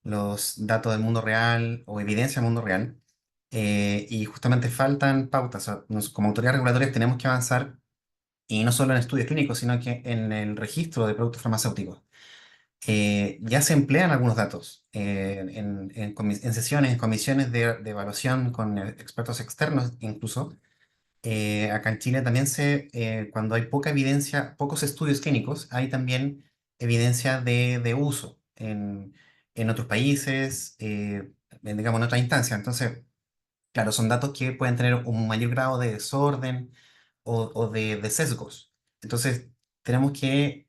los datos del mundo real o evidencia del mundo real, y justamente faltan pautas. O sea, como autoridades regulatorias tenemos que avanzar, y no solo en estudios clínicos, sino que en el registro de productos farmacéuticos. Ya se emplean algunos datos en sesiones, en comisiones de evaluación con expertos externos incluso. Acá en Chile también cuando hay poca evidencia, pocos estudios clínicos, hay también evidencia de uso en otros países, digamos en otra instancia. Entonces, claro, son datos que pueden tener un mayor grado de desorden o de sesgos. Entonces, tenemos que,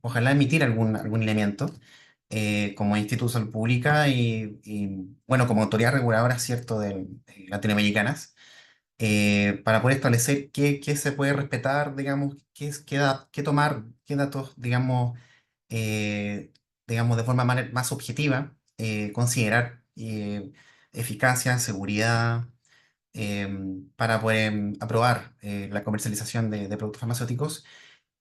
ojalá, emitir algún elemento como Instituto de Salud Pública bueno, como autoridad reguladora, ¿cierto?, latinoamericanas, para poder establecer qué se puede respetar, digamos, qué tomar, qué datos, digamos de forma más objetiva, considerar eficacia, seguridad, para poder aprobar la comercialización de productos farmacéuticos,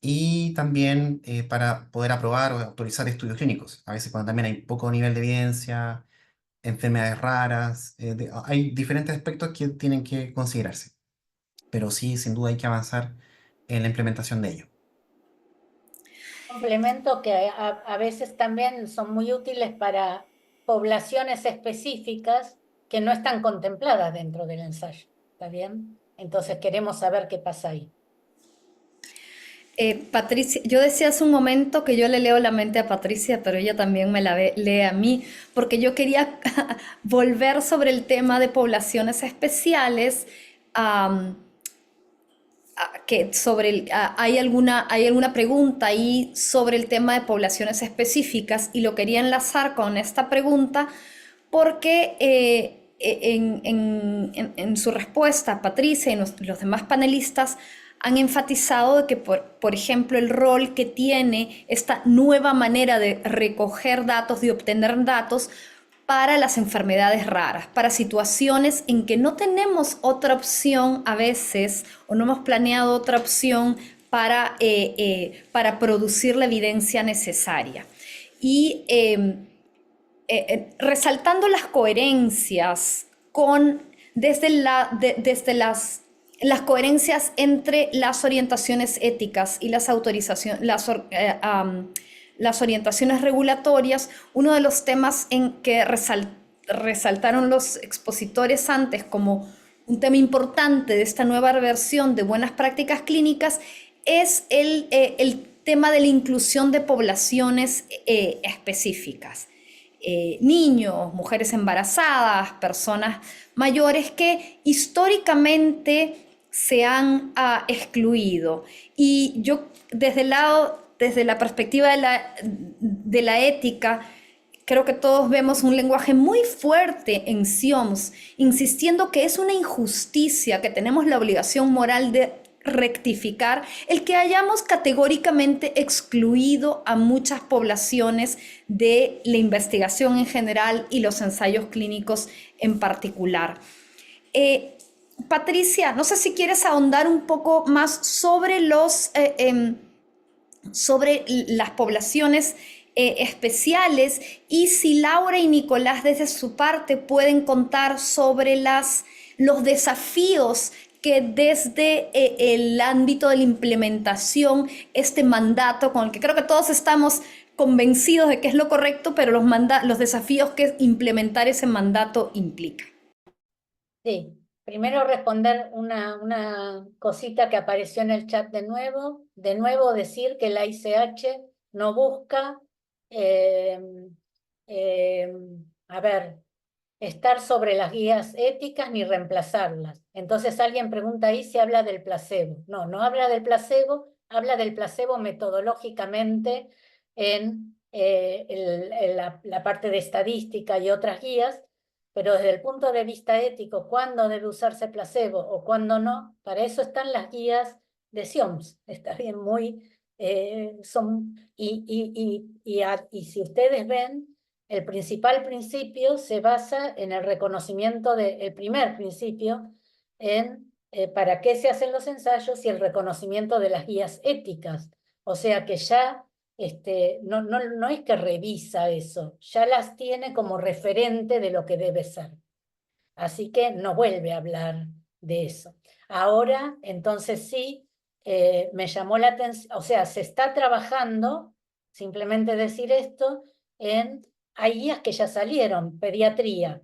y también para poder aprobar o autorizar estudios clínicos. A veces cuando también hay poco nivel de evidencia, enfermedades raras, hay diferentes aspectos que tienen que considerarse, pero sí, sin duda hay que avanzar en la implementación de ello. Complemento que a veces también son muy útiles para poblaciones específicas que no están contempladas dentro del ensayo. ¿Está bien? Entonces queremos saber qué pasa ahí. Patricia, yo decía hace un momento que yo le leo la mente a Patricia, pero ella también me la lee a mí, porque yo quería volver sobre el tema de poblaciones especiales, am, que sobre hay alguna pregunta ahí sobre el tema de poblaciones específicas y lo quería enlazar con esta pregunta porque en su respuesta, Patricia y los demás panelistas han enfatizado de que, por ejemplo, el rol que tiene esta nueva manera de recoger datos, de obtener datos para las enfermedades raras, para situaciones en que no tenemos otra opción a veces o no hemos planeado otra opción para producir la evidencia necesaria. Y resaltando las coherencias desde las coherencias entre las orientaciones éticas y las orientaciones regulatorias, uno de los temas en que resaltaron los expositores antes como un tema importante de esta nueva versión de buenas prácticas clínicas es el tema de la inclusión de poblaciones específicas. Niños, mujeres embarazadas, personas mayores que históricamente se han excluido. Y yo desde la perspectiva de la ética, creo que todos vemos un lenguaje muy fuerte en CIOMS, insistiendo que es una injusticia, que tenemos la obligación moral de rectificar el que hayamos categóricamente excluido a muchas poblaciones de la investigación en general y los ensayos clínicos en particular. Patricia, no sé si quieres ahondar un poco más sobre sobre las poblaciones especiales y si Laura y Nicolás desde su parte pueden contar sobre los desafíos que desde el ámbito de la implementación, este mandato con el que creo que todos estamos convencidos de que es lo correcto, pero los desafíos que implementar ese mandato implica. Sí, primero responder una cosita que apareció en el chat de nuevo. De nuevo decir que la ICH no busca, eh, eh, a ver, estar sobre las guías éticas ni reemplazarlas. Entonces alguien pregunta ahí si habla del placebo. No, no habla del placebo, habla del placebo metodológicamente en la parte de estadística y otras guías, pero desde el punto de vista ético, ¿cuándo debe usarse placebo o cuándo no? Para eso están las guías de CIOMS. Está bien, y si ustedes ven, el principal principio se basa en el reconocimiento el primer principio, en para qué se hacen los ensayos y el reconocimiento de las guías éticas. O sea que ya no es que revisa eso, ya las tiene como referente de lo que debe ser. Así que no vuelve a hablar de eso. Ahora, entonces sí, me llamó la atención, o sea, se está trabajando, simplemente decir esto, hay guías que ya salieron, pediatría.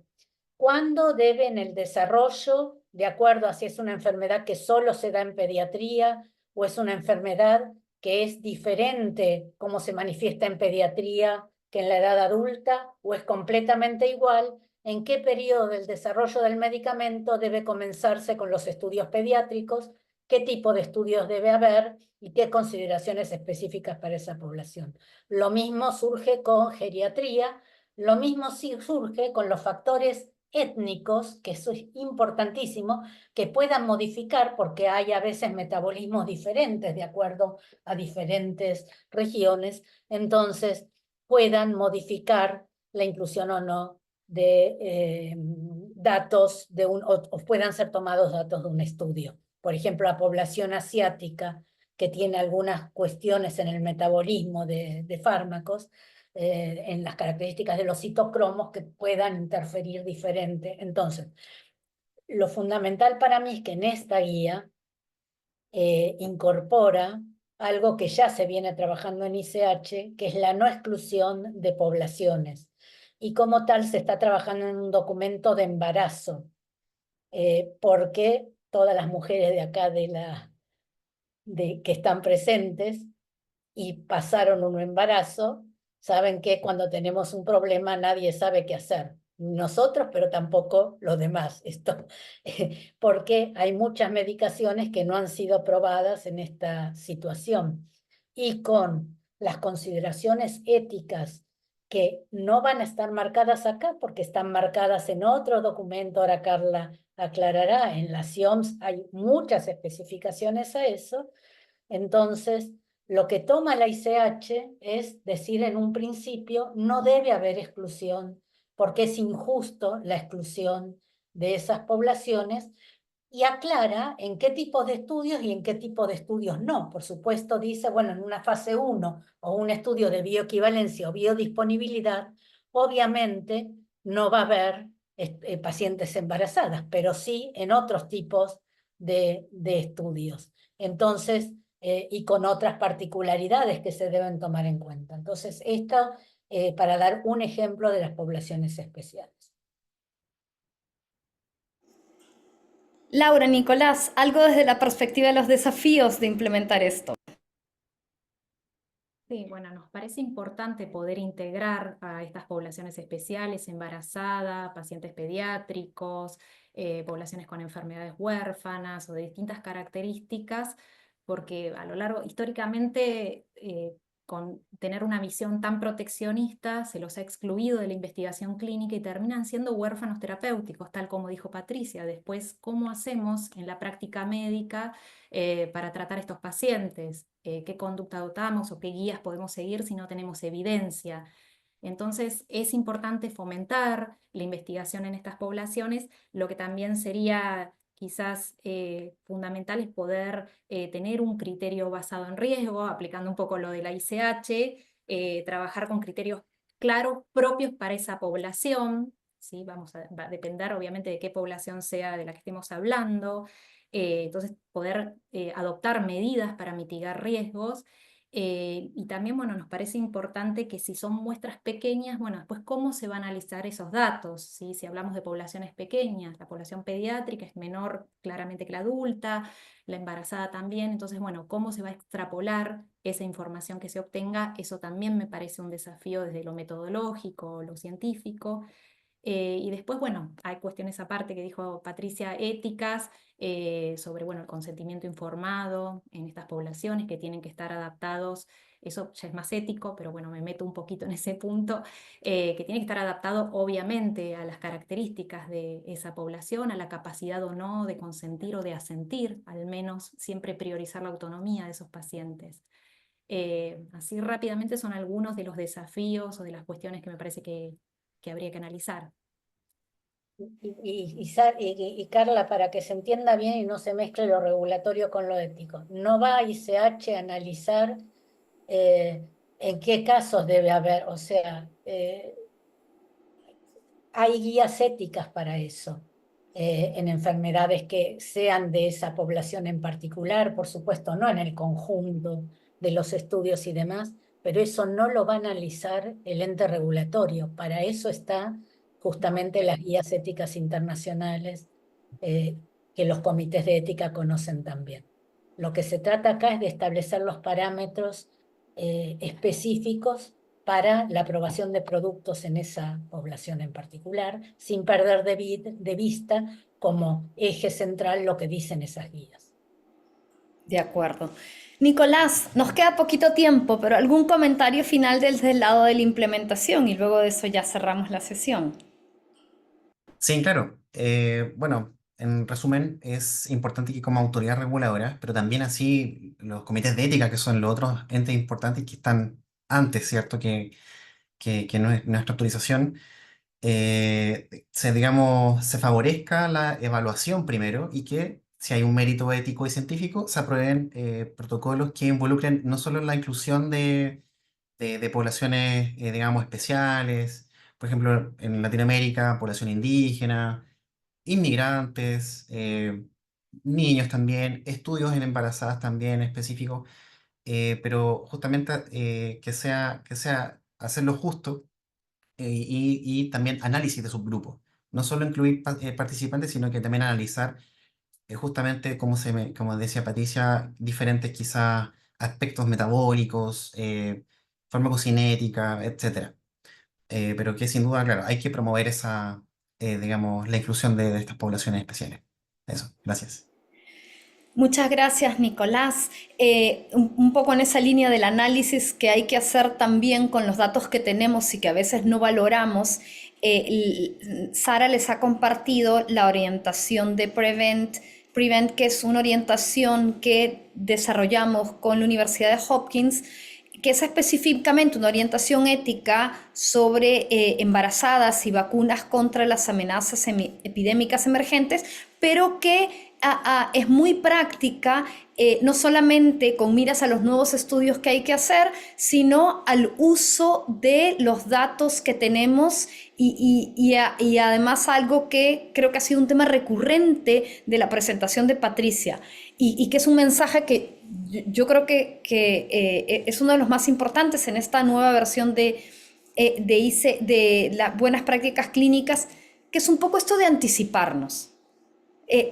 ¿Cuándo deben el desarrollo, de acuerdo a si es una enfermedad que solo se da en pediatría o es una enfermedad que es diferente cómo se manifiesta en pediatría que en la edad adulta o es completamente igual? ¿En qué periodo del desarrollo del medicamento debe comenzarse con los estudios pediátricos? ¿Qué tipo de estudios debe haber? ¿Y qué consideraciones específicas para esa población? Lo mismo surge con geriatría, lo mismo surge con los factores étnicos, que eso es importantísimo, que puedan modificar, porque hay a veces metabolismos diferentes de acuerdo a diferentes regiones, entonces puedan modificar la inclusión o no de datos o puedan ser tomados datos de un estudio. Por ejemplo, la población asiática que tiene algunas cuestiones en el metabolismo de fármacos, en las características de los citocromos que puedan interferir diferente. Entonces, lo fundamental para mí es que en esta guía incorpora algo que ya se viene trabajando en ICH, que es la no exclusión de poblaciones. Y como tal se está trabajando en un documento de embarazo, porque todas las mujeres de acá que están presentes y pasaron un embarazo, saben que cuando tenemos un problema nadie sabe qué hacer. Nosotros, pero tampoco los demás. Esto, porque hay muchas medicaciones que no han sido probadas en esta situación. Y con las consideraciones éticas que no van a estar marcadas acá porque están marcadas en otro documento, ahora Carla aclarará, en la CIOMS hay muchas especificaciones a eso. Entonces, lo que toma la ICH es decir en un principio, no debe haber exclusión, porque es injusto la exclusión de esas poblaciones, y aclara en qué tipos de estudios y en qué tipo de estudios no. Por supuesto, dice, bueno, en una fase 1 o un estudio de bioequivalencia o biodisponibilidad, obviamente no va a haber pacientes embarazadas, pero sí en otros tipos de estudios. Entonces, y con otras particularidades que se deben tomar en cuenta. Entonces, esto para dar un ejemplo de las poblaciones especiales. Laura, Nicolás, algo desde la perspectiva de los desafíos de implementar esto. Sí, bueno, nos parece importante poder integrar a estas poblaciones especiales, embarazada, pacientes pediátricos, poblaciones con enfermedades huérfanas o de distintas características, porque a lo largo, históricamente, con tener una visión tan proteccionista, se los ha excluido de la investigación clínica y terminan siendo huérfanos terapéuticos, tal como dijo Patricia. Después, ¿cómo hacemos en la práctica médica para tratar a estos pacientes? ¿Qué conducta adoptamos o qué guías podemos seguir si no tenemos evidencia? Entonces es importante fomentar la investigación en estas poblaciones. Lo que también sería quizás fundamental es poder tener un criterio basado en riesgo, aplicando un poco lo de la ICH, trabajar con criterios claros propios para esa población. ¿Sí? Va a depender obviamente de qué población sea de la que estemos hablando. Entonces poder adoptar medidas para mitigar riesgos. Y también, bueno, nos parece importante que si son muestras pequeñas, bueno, después cómo se va a analizar esos datos, ¿sí? Si hablamos de poblaciones pequeñas, la población pediátrica es menor claramente que la adulta, la embarazada también, entonces, bueno, cómo se va a extrapolar esa información que se obtenga, eso también me parece un desafío desde lo metodológico, lo científico. Y después, bueno, hay cuestiones aparte que dijo Patricia, éticas, sobre, bueno, el consentimiento informado en estas poblaciones que tienen que estar adaptados, eso ya es más ético, pero bueno, me meto un poquito en ese punto, que tiene que estar adaptado obviamente a las características de esa población, a la capacidad o no de consentir o de asentir, al menos siempre priorizar la autonomía de esos pacientes. Así rápidamente son algunos de los desafíos o de las cuestiones que me parece que habría que analizar. Y Carla, para que se entienda bien y no se mezcle lo regulatorio con lo ético, no va a ICH a analizar en qué casos debe haber, o sea, hay guías éticas para eso, en enfermedades que sean de esa población en particular, por supuesto, no en el conjunto de los estudios y demás, pero eso no lo va a analizar el ente regulatorio. Para eso está justamente las guías éticas internacionales, que los comités de ética conocen también. Lo que se trata acá es de establecer los parámetros específicos para la aprobación de productos en esa población en particular, sin perder de vista como eje central lo que dicen esas guías. De acuerdo. Nicolás, nos queda poquito tiempo, pero algún comentario final desde el lado de la implementación y luego de eso ya cerramos la sesión. Sí, claro. Bueno, en resumen, es importante que como autoridad reguladora, pero también así los comités de ética, que son los otros entes importantes que están antes, ¿cierto? Que nuestra autorización, digamos, se favorezca la evaluación primero y que si hay un mérito ético y científico, se aprueben protocolos que involucren no solo la inclusión de poblaciones, digamos, especiales, por ejemplo, en Latinoamérica, población indígena, inmigrantes, niños también, estudios en embarazadas también específicos, pero justamente que sea hacerlo justo y también análisis de subgrupos. No solo incluir participantes, sino que también analizar justamente, como decía Patricia, diferentes quizás aspectos metabólicos, farmacocinética, etcétera. Pero que sin duda, claro, hay que promover digamos, la inclusión de estas poblaciones especiales. Eso, gracias. Muchas gracias, Nicolás. Un poco en esa línea del análisis que hay que hacer también con los datos que tenemos y que a veces no valoramos, Sara les ha compartido la orientación de Prevent, que es una orientación que desarrollamos con la Universidad de Hopkins, que es específicamente una orientación ética sobre embarazadas y vacunas contra las amenazas epidémicas emergentes, pero que es muy práctica, no solamente con miras a los nuevos estudios que hay que hacer, sino al uso de los datos que tenemos y además algo que creo que ha sido un tema recurrente de la presentación de Patricia y que es un mensaje que yo creo que es uno de los más importantes en esta nueva versión de las buenas prácticas clínicas, que es un poco esto de anticiparnos.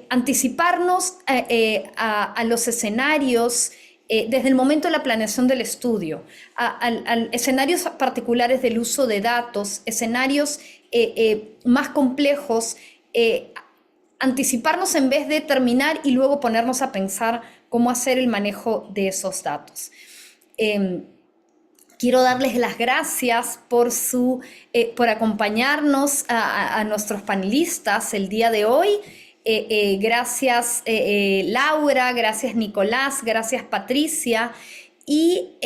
Anticiparnos a los escenarios desde el momento de la planeación del estudio, a escenarios particulares del uso de datos, escenarios más complejos, anticiparnos en vez de terminar y luego ponernos a pensar cómo hacer el manejo de esos datos. Quiero darles las gracias por acompañarnos a nuestros panelistas el día de hoy. Gracias Laura, gracias Nicolás, gracias Patricia y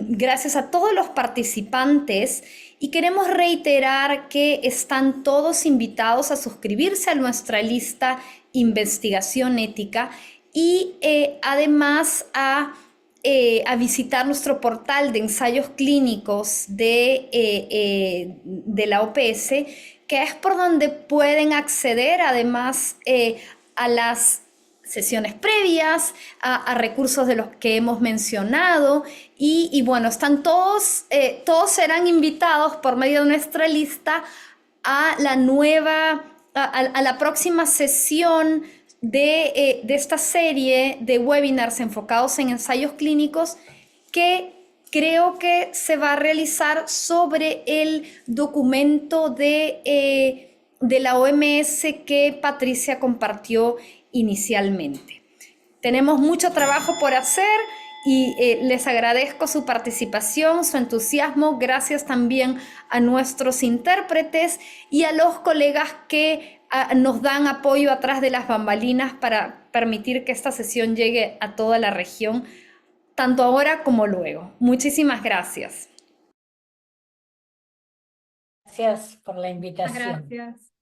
gracias a todos los participantes. Y queremos reiterar que están todos invitados a suscribirse a nuestra lista Investigación Ética y además a visitar nuestro portal de ensayos clínicos de la OPS, que es por donde pueden acceder además a las sesiones previas, a recursos de los que hemos mencionado y bueno, están todos serán invitados por medio de nuestra lista a la próxima sesión de esta serie de webinars enfocados en ensayos clínicos que creo que se va a realizar sobre el documento de la OMS que Patricia compartió inicialmente. Tenemos mucho trabajo por hacer y les agradezco su participación, su entusiasmo. Gracias también a nuestros intérpretes y a los colegas que nos dan apoyo atrás de las bambalinas para permitir que esta sesión llegue a toda la región, tanto ahora como luego. Muchísimas gracias. Gracias por la invitación. Gracias.